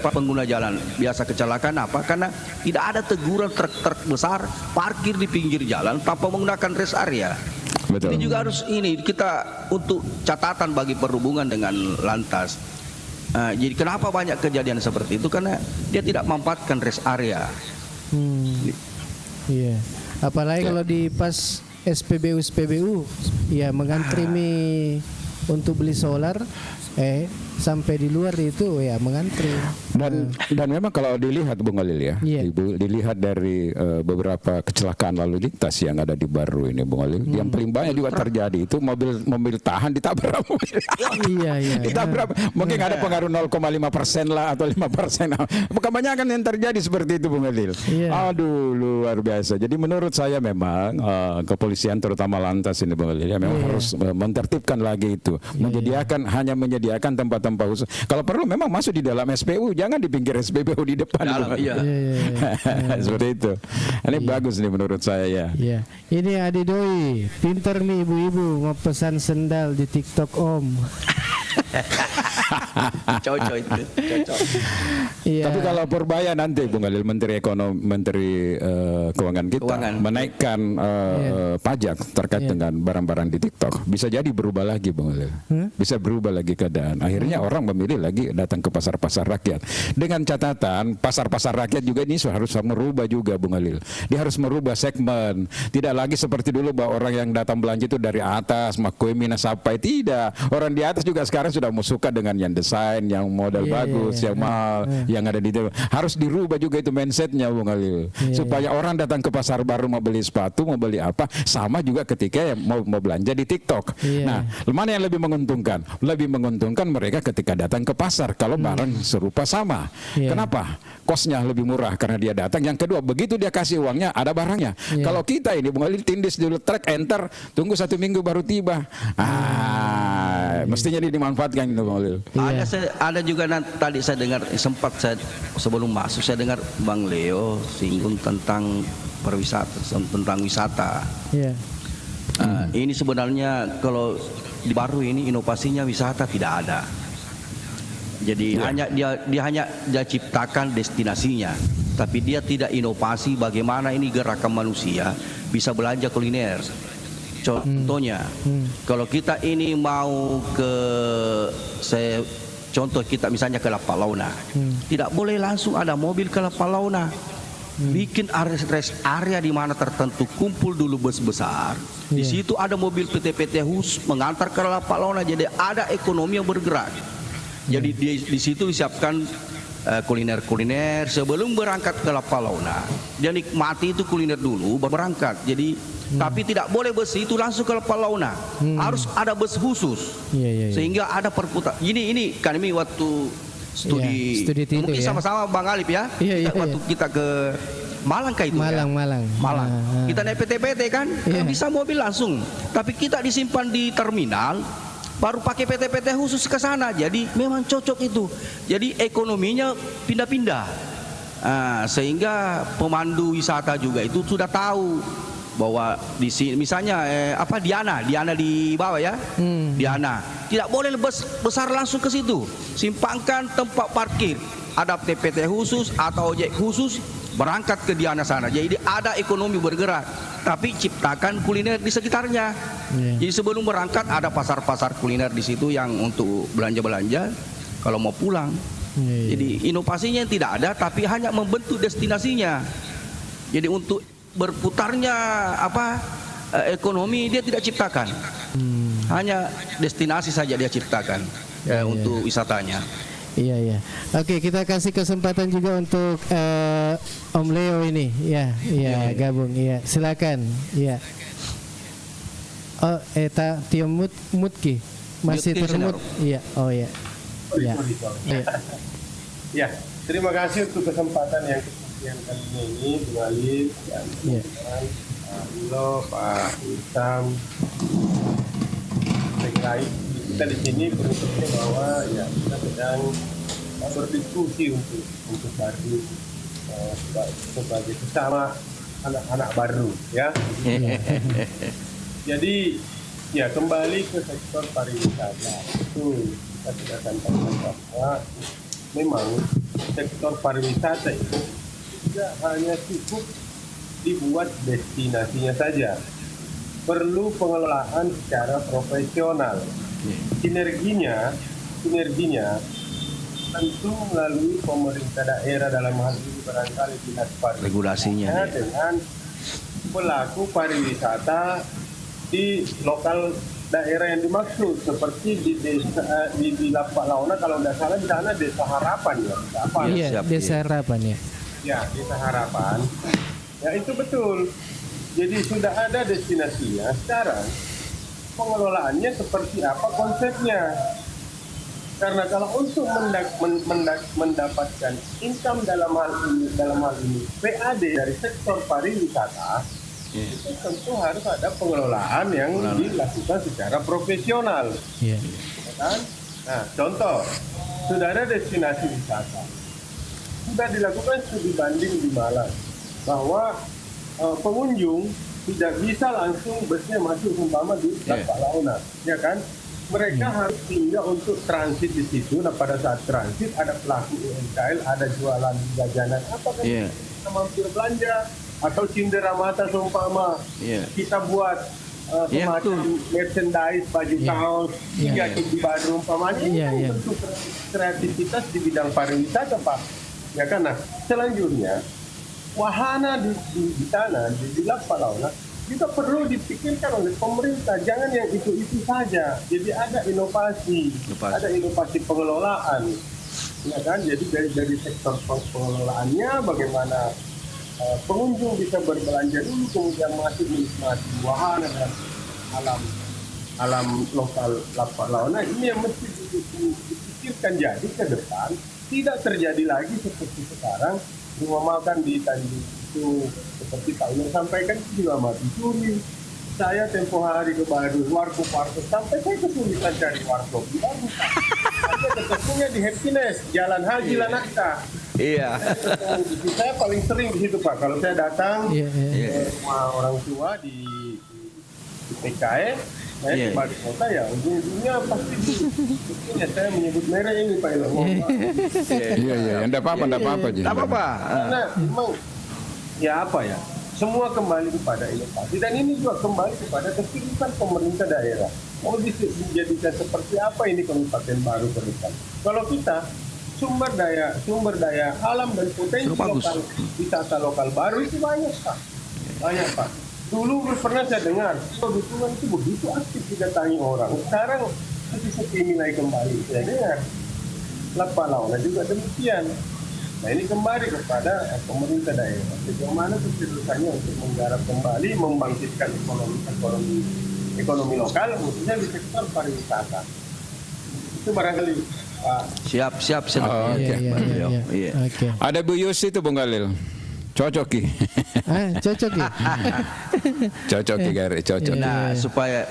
pengguna jalan biasa kecelakaan apa karena tidak ada teguran truk besar parkir di pinggir jalan tanpa menggunakan rest area. Betul. Ini juga harus kita untuk catatan bagi perhubungan dengan lantas. Jadi kenapa banyak kejadian seperti itu karena dia tidak memanfaatkan rest area. Iya. Apalagi kalau di pas SPBU ya mengantri untuk beli solar sampai di luar itu ya mengantri. Dan memang kalau dilihat Bung Halil ya, dilihat dari beberapa kecelakaan lalu lintas yang ada di Baru ini Bung Halil, yang paling banyak juga terjadi itu mobil tahan ditabrak mobil. Iya. Ditabrak. Mungkin ada pengaruh 0,5% lah atau 5%. Kebanyakan yang terjadi seperti itu Bung Halil. Aduh luar biasa. Jadi menurut saya memang kepolisian terutama lantas ini Bung Halil ya memang harus menertibkan lagi itu, hanya menyediakan tempat-tempat khusus. Kalau perlu memang masuk di dalam SPU, jangan di pinggir SPBU di depan. Seperti itu. Ini bagus nih menurut saya ya. Ini Adi Doi, pinter nih ibu-ibu mau pesan sendal di TikTok Om. Cocok itu. Tapi kalau Purbaya nanti Bung Halil Menteri Keuangan kita menaikkan pajak terkait dengan barang-barang di TikTok, bisa jadi berubah lagi Bung Halil. Bisa berubah lagi keadaan. Akhirnya orang memilih lagi datang ke pasar-pasar rakyat. Dengan catatan pasar-pasar rakyat juga ini harus merubah juga Bung Halil. Dia harus merubah segmen. Tidak lagi seperti dulu bahwa orang yang datang belanja itu dari atas, Makui Minasapa. Tidak. Orang di atas juga sekarang sudah mau suka dengan yang desain, yang model bagus, yang mahal, yang ada di itu. Harus dirubah juga itu mindsetnya, Bung Khalil, supaya orang datang ke pasar baru mau beli sepatu, mau beli apa, sama juga ketika mau belanja di TikTok. Nah, mana yang lebih menguntungkan? Lebih menguntungkan mereka ketika datang ke pasar kalau barang serupa sama. Kenapa? Kosnya lebih murah karena dia datang. Yang kedua, begitu dia kasih uangnya ada barangnya. Kalau kita ini Bung Khalil tindis dulu, track enter, tunggu 1 minggu baru tiba. Mestinya dimanfaatkan itu, Bung Khalil. Ada juga tadi saya dengar, sempat saya sebelum masuk saya dengar Bang Leo singgung tentang tentang wisata. Ini sebenarnya kalau di baru ini inovasinya wisata tidak ada. Jadi dia ciptakan destinasinya, tapi dia tidak inovasi bagaimana ini gerakan manusia bisa belanja kuliner. Contohnya, kalau kita ini mau contoh kita misalnya ke Lapalauna, tidak boleh langsung ada mobil ke Lapalauna. Bikin rest area di mana tertentu, kumpul dulu bus besar. Di situ ada mobil PT-PT khusus mengantar ke Lapalauna. Jadi ada ekonomi yang bergerak. Jadi di situ disiapkan kuliner-kuliner sebelum berangkat ke Lapalauna. Dia nikmati itu kuliner dulu baru berangkat. Jadi tapi tidak boleh bus itu langsung ke Lapalauna. Harus ada bus khusus. Sehingga ada perputaran. Ini kami waktu studi mungkin sama-sama Bang Alip ya. Waktu kita ke Malang kayak itu Malang. Kita naik PT-PT kan, bisa mobil langsung. Tapi kita disimpan di terminal, baru pakai PT-PT khusus ke sana. Jadi memang cocok itu. Jadi ekonominya pindah-pindah. Sehingga pemandu wisata juga itu sudah tahu bahwa di sini misalnya Diana di bawah ya. Diana tidak boleh bus besar langsung ke situ, simpangkan tempat parkir, ada PT khusus atau ojek khusus berangkat ke Diana sana. Jadi ada ekonomi bergerak, tapi ciptakan kuliner di sekitarnya. Jadi sebelum berangkat ada pasar-pasar kuliner di situ yang untuk belanja kalau mau pulang. Jadi inovasinya tidak ada, tapi hanya membentuk destinasinya. Jadi untuk berputarnya ekonomi dia tidak ciptakan, hanya destinasi saja dia ciptakan untuk wisatanya. Iya. Oke, kita kasih kesempatan juga untuk Om Leo ini, gabung, silakan, Oh, Tio Mutki masih termut, Ya, terima kasih untuk kesempatan yang kali ini, Bu Alif, Pak Usam. Kita di sini beruntuknya bahwa kita sedang berdiskusi untuk baru sebagai sesama anak-anak baru ya. Jadi kembali ke sektor pariwisata itu kita sudah sampaikan bahwa memang sektor pariwisata itu tidak hanya cukup dibuat destinasinya saja, perlu pengelolaan secara profesional. Sinerginya tentu melalui pemerintah daerah, dalam hal ini barangkali dinas pariwisata regulasinya dengan pelaku pariwisata di lokal daerah yang dimaksud, seperti di desa di Lapalauna kalau tidak salah di sana Desa Harapan Desa Harapan Desa Harapan. Itu betul. Jadi sudah ada destinasinya. Sekarang pengelolaannya seperti apa konsepnya? Karena kalau untuk mendapatkan income dalam hal ini PAD dari sektor pariwisata, itu tentu harus ada pengelolaan yang dilakukan secara profesional. Kan? Nah, contoh, sudah ada destinasi wisata, sudah dilakukan studi banding di Malang bahwa pengunjung tidak bisa langsung busnya masuk umpama di Lapalauna, ya kan? Mereka harus tinggal untuk transit di situ. Nah, pada saat transit ada pelaku UMKM, ada jualan jajanan apa kan? Kita mampir belanja atau cindera mata seumpama kita buat semacam merchandise, baju kaos di baru umpamanya itu bentuk kreativitas di bidang pariwisata, Pak. Ya kan? Nah, selanjutnya wahana di sana di Lapalauna juga perlu dipikirkan oleh pemerintah, jangan yang itu saja. Jadi ada inovasi. Ada inovasi pengelolaan, ya kan? Jadi dari sektor pengelolaannya, bagaimana pengunjung bisa berbelanja dulu, kemudian masih menikmati wahana dan alam lokal Launa. Ini yang mesti dipikirkan, jadi ke depan tidak terjadi lagi seperti sekarang rumah makan di Tanjung itu seperti Pak Uno sampaikan juga mati suri. Saya tempo hari ke Baru, warkop sampai saya kesulitan cari warkop di Baru. Saya ketemunya di Happiness, Jalan Haji Lanakta. Iya. Saya paling sering di situ Pak. Kalau saya datang rumah orang tua di PKS, saya di Baru Kota ya, ujung-ujungnya pasti saya menyebut merek ini Pak Ilham. Iya, enggak apa-apa. Enggak apa-apa. Karena memang ya apa ya, semua kembali kepada inovasi dan ini juga kembali kepada keseriusan pemerintah daerah. Mau dijadikan seperti apa ini Kabupaten Baru ke depan? Kalau kita sumber daya alam dan potensi lokal, wisata lokal Baru itu banyak Pak. Dulu pernah saya dengar dukungan itu begitu aktif didatangi orang. Sekarang sepi nilai kembali. Saya dengar Launa juga demikian. Nah ini kembali kepada pemerintah daerah. Bagaimana keseriusannya untuk menggarap kembali, membangkitkan ekonomi lokal, khususnya di sektor pariwisata. Itu barangkali Pak. Siap. Oke. Ada Bu Yusi itu Bung Galil. Cocok Ki. Cocok ya. Cocok. Nah, supaya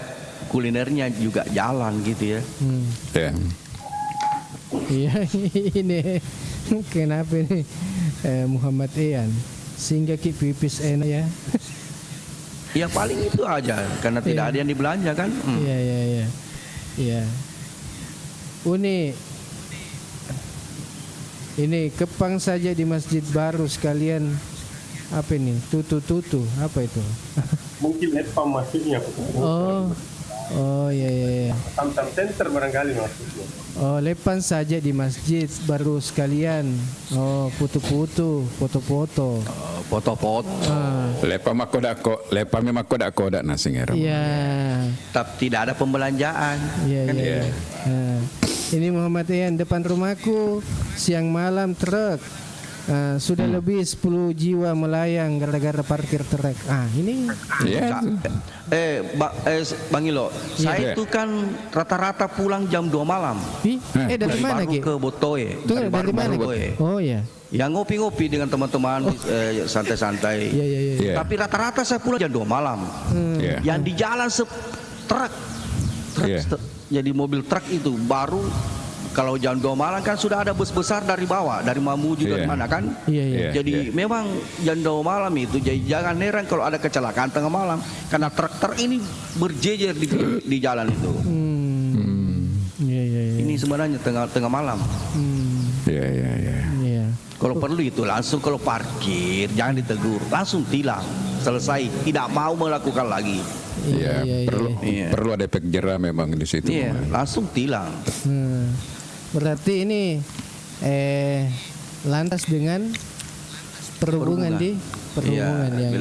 kulinernya juga jalan gitu ya. Ya. Iya, ini kenapa nih Muhammad Ian sehingga ki pipis enak ya. Ya paling itu aja karena tidak ada yang dibelanja kan. Iya. Ini kepang saja di Masjid Baru sekalian. Apa ini? Tutu apa itu? Mungkin Lepam maksudnya. Oh iya. Samsam Center barangkali maksudnya. Oh, lepan saja di Masjid Baru sekalian. Oh, foto-foto. Foto-foto. Lepa memang kodak nasi ngerem. Iya. Tapi tidak ada pembelanjaan. Iya. Ini Muhammad Ian depan rumahku siang malam truk. Sudah lebih 10 jiwa melayang gara-gara parkir truk. Ini Bang Ilo, saya itu kan rata-rata pulang jam 2 malam. Dari mana Ki? Ke Botoe. Dari mana Ki? Oh ya. Yang ngopi-ngopi dengan teman-teman santai-santai. Iya. Tapi rata-rata saya pulang jam 2 malam. Yang di jalan truk. Jadi mobil truk itu baru. Kalau jam 2 malam kan sudah ada bus besar dari bawah, dari Mamuju dari mana kan? Iya. Jadi memang jam 2 malam itu, jadi jangan heran kalau ada kecelakaan tengah malam karena truk ini berjejer di jalan itu. Iya. Ini sebenarnya tengah malam. Iya. Kalau perlu itu langsung kalau parkir jangan ditegur, langsung tilang, selesai, tidak mau melakukan lagi. Perlu ada efek jerah memang di situ. Iya, langsung tilang. Berarti ini lantas dengan perhubungan di perhubungan yang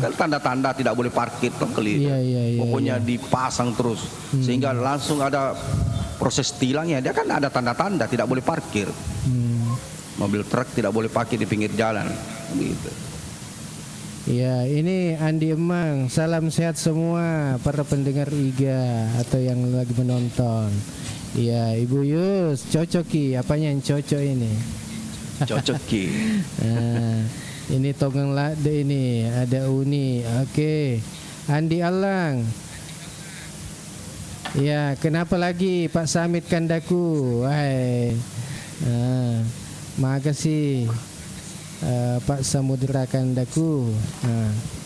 kan tanda-tanda tidak boleh parkir kali. Pokoknya dipasang terus sehingga langsung ada proses tilangnya. Dia kan ada tanda-tanda tidak boleh parkir. Mobil truk tidak boleh parkir di pinggir jalan gitu. Ya, ini Andi Emang. Salam sehat semua para pendengar IGA atau yang lagi menonton. Iya, Ibu Yus, cocok Ki. Apanya yang cocok ini? Cocok Ki. Ini Tonggang Lade ini, ada Uni. Oke. Andi Alang. Ya, kenapa lagi Pak Samit Kandaku? Wahai. Makasih. Pak Samudra Kandaku.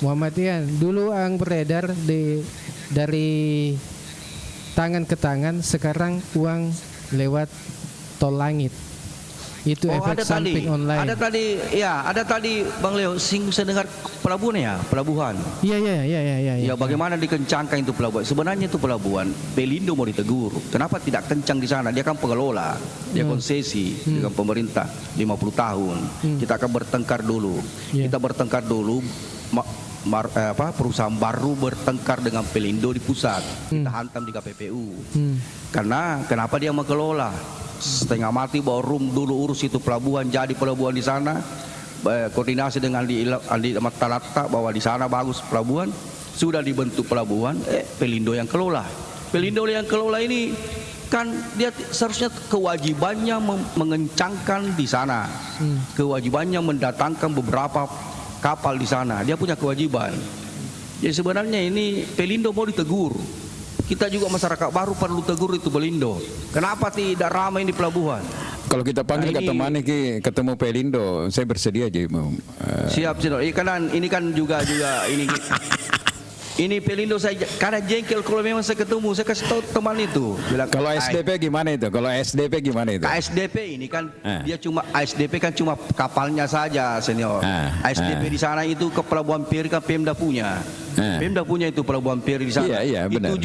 Muhammad Ian, dulu ang beredar dari tangan ke tangan, sekarang uang lewat tol langit. Itu efek samping online. Ada tadi Bang Leo saya dengar pelabuhan. Iya. Ya bagaimana dikencangkan itu pelabuhan? Sebenarnya itu pelabuhan Pelindo mau ditegur. Kenapa tidak kencang di sana? Dia kan pengelola, dia konsesi dengan pemerintah 50 tahun. Kita akan bertengkar dulu. Kita bertengkar dulu perusahaan baru bertengkar dengan Pelindo di pusat. Kita hantam di KPPU. Karena kenapa dia mengelola? Setengah mati bahwa dulu urus itu pelabuhan, jadi pelabuhan di sana. Koordinasi dengan di Matalata bahwa di sana bagus pelabuhan. Sudah dibentuk pelabuhan, Pelindo yang kelola. Pelindo yang kelola ini kan dia seharusnya kewajibannya mengencangkan di sana, kewajibannya mendatangkan beberapa kapal di sana, dia punya kewajiban. Jadi sebenarnya ini Pelindo mau ditegur, kita juga masyarakat baru perlu tegur itu Pelindo. Kenapa tidak ramai di pelabuhan? Kalau kita panggil ketemu ketemu Pelindo, saya bersedia aja. Siap. Ini kan juga ini. Ini Pelindo saya karena jengkel kalau memang saya ketemu, saya kasih tahu teman itu. Bilang, kalau SDP gimana itu? Kalau SDP gimana itu? KSDP ini kan dia cuma ASDP kan cuma kapalnya saja senior. ASDP di sana itu ke Pelabuhan Peri kan Pemda punya. Pemda punya itu Pelabuhan Peri di sana. Iya, benar.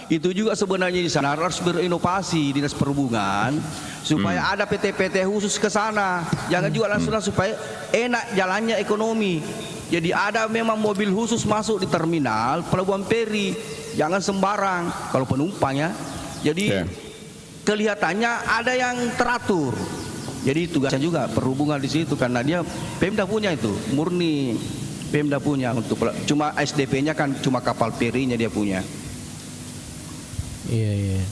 Itu juga sebenarnya di sana harus berinovasi Dinas Perhubungan supaya ada PT-PT khusus ke sana. Jangan juga langsung supaya enak jalannya ekonomi. Jadi ada memang mobil khusus masuk di terminal Pelabuhan Peri, jangan sembarang kalau penumpang ya. Jadi kelihatannya ada yang teratur. Jadi tugasnya juga perhubungan di situ karena dia Pemda punya itu, murni Pemda punya untuk cuma SDP-nya kan cuma kapal ferinya dia punya. Iya.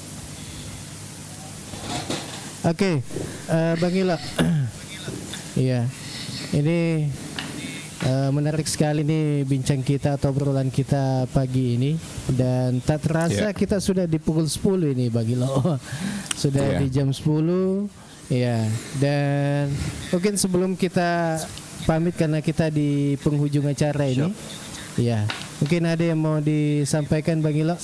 Oke, Bang Ila. Iya. Ini menarik sekali nih bincang kita atau obrolan kita pagi ini, dan tak terasa kita sudah di pukul 10 ini Bang Ilo. Sudah di jam 10 ya. Dan mungkin sebelum kita pamit karena kita di penghujung acara ini ya, mungkin ada yang mau disampaikan Bang Ilo.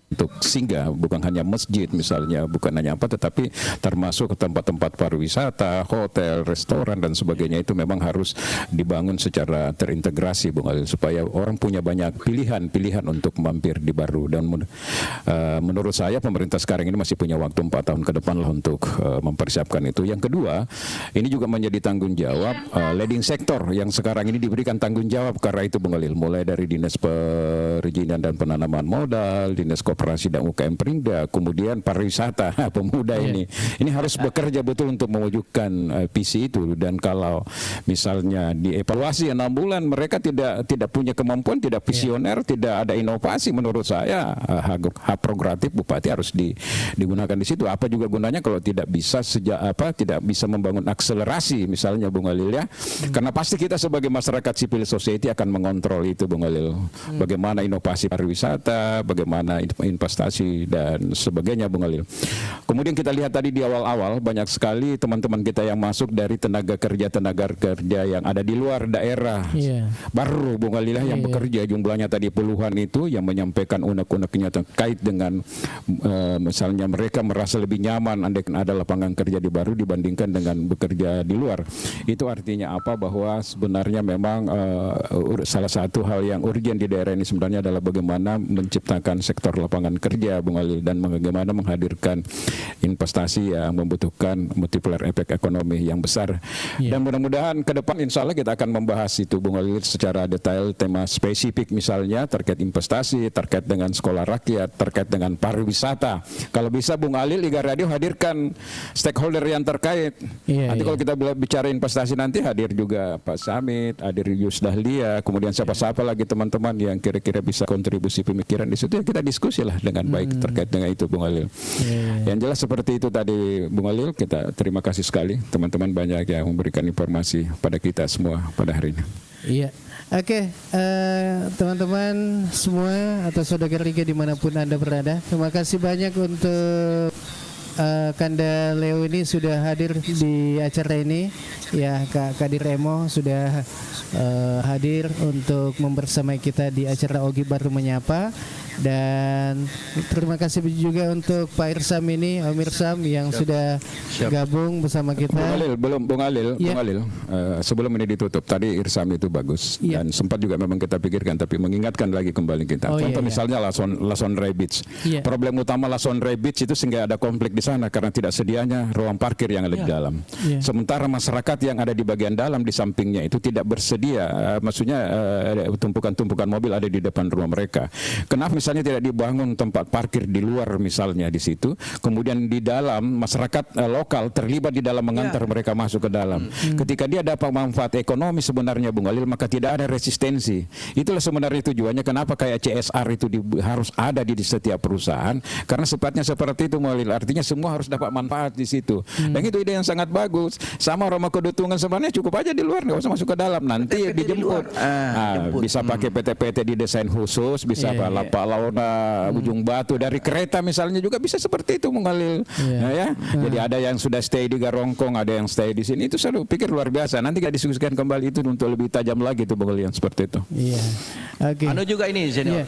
Untuk singgah, bukan hanya masjid misalnya, bukan hanya apa, tetapi termasuk tempat-tempat pariwisata, hotel, restoran dan sebagainya itu memang harus dibangun secara terintegrasi Bung Alil, supaya orang punya banyak pilihan untuk mampir di Baru. Dan menurut saya pemerintah sekarang ini masih punya waktu 4 tahun ke depan lah untuk mempersiapkan itu. Yang kedua, ini juga menjadi tanggung jawab leading sektor yang sekarang ini diberikan tanggung jawab karena itu Bung Alil, mulai dari Dinas Perizinan dan Penanaman Modal, Dinas Koperasi dan UKM Perinda, kemudian pariwisata pemuda ini harus bekerja betul untuk mewujudkan visi itu. Dan kalau misalnya dievaluasi 6 bulan mereka tidak punya kemampuan, tidak visioner, tidak ada inovasi, menurut saya hak prerogatif bupati harus digunakan di situ. Apa juga gunanya kalau tidak bisa tidak bisa membangun akselerasi misalnya Bung Alil ya. Karena pasti kita sebagai masyarakat civil society akan mengontrol itu Bung Alil. Bagaimana inovasi pariwisata, bagaimana investasi dan sebagainya Bung Alil. Kemudian kita lihat tadi di awal-awal banyak sekali teman-teman kita yang masuk dari tenaga kerja yang ada di luar daerah. Baru Bung Alil yang bekerja, jumlahnya tadi puluhan itu, yang menyampaikan unek-uneknya terkait dengan misalnya mereka merasa lebih nyaman andai ada lapangan kerja di Baru dibandingkan dengan bekerja di luar. Itu artinya apa? Bahwa sebenarnya memang salah satu hal yang urgent di daerah ini sebenarnya adalah bagaimana menciptakan sektor lapangan kerja Bung Alil, dan bagaimana menghadirkan investasi yang membutuhkan multiplier efek ekonomi yang besar. Dan mudah-mudahan ke depan insya Allah kita akan membahas itu Bung Alil secara detail, tema spesifik misalnya terkait investasi, terkait dengan sekolah rakyat, terkait dengan pariwisata. Kalau bisa Bung Alil, Iga Radio hadirkan stakeholder yang terkait. Nanti kalau kita bicara investasi nanti hadir juga Pak Samit, hadir Yus Dahlia, kemudian siapa-siapa lagi teman-teman yang kira-kira bisa kontribusi pemikiran di situ, ya kita diskusi lah dengan baik terkait dengan itu Bung Alil. Yang jelas seperti itu tadi Bung Alil, kita terima kasih sekali teman-teman banyak yang memberikan informasi pada kita semua pada hari ini. Iya, Oke, teman-teman semua atau saudara Ige dimanapun Anda berada, terima kasih banyak untuk Kanda Leo ini sudah hadir di acara ini. Ya, Kak Kadir Emo sudah hadir untuk membersamai kita di acara Ogi Baru Menyapa. Dan terima kasih juga untuk Pak Irsam ini, Om Irsam yang sudah gabung bersama kita. Bung Alil, sebelum ini ditutup, tadi Irsam itu bagus dan sempat juga memang kita pikirkan, tapi mengingatkan lagi kembali kita. Contoh misalnya Lason Ray Beach. Problem utama Lason Ray Beach itu sehingga ada konflik di sana karena tidak sedianya ruang parkir yang ada di dalam. Sementara masyarakat yang ada di bagian dalam di sampingnya itu tidak bersedia, maksudnya tumpukan-tumpukan mobil ada di depan rumah mereka. Kenapa misalnya tidak dibangun tempat parkir di luar misalnya di situ, kemudian di dalam masyarakat lokal terlibat di dalam mengantar mereka masuk ke dalam. Ketika dia dapat manfaat ekonomi sebenarnya Bung Alil, maka tidak ada resistensi. Itulah sebenarnya tujuannya kenapa kayak CSR itu harus ada di setiap perusahaan, karena sifatnya seperti itu Bung Alil. Artinya semua harus dapat manfaat di situ. Dan itu ide yang sangat bagus. Sama rumah kedutungan sebenarnya cukup aja di luar, nggak usah masuk ke dalam. Nanti dijemput. Bisa pakai PT-PT didesain khusus, bisa Launa Ujung Batu dari kereta misalnya juga bisa seperti itu mengalir. Jadi ada yang sudah stay di Garongkong, ada yang stay di sini. Itu saya pikir luar biasa. Nanti kita diskusikan kembali itu untuk lebih tajam lagi itu yang seperti itu. Anu juga ini senior.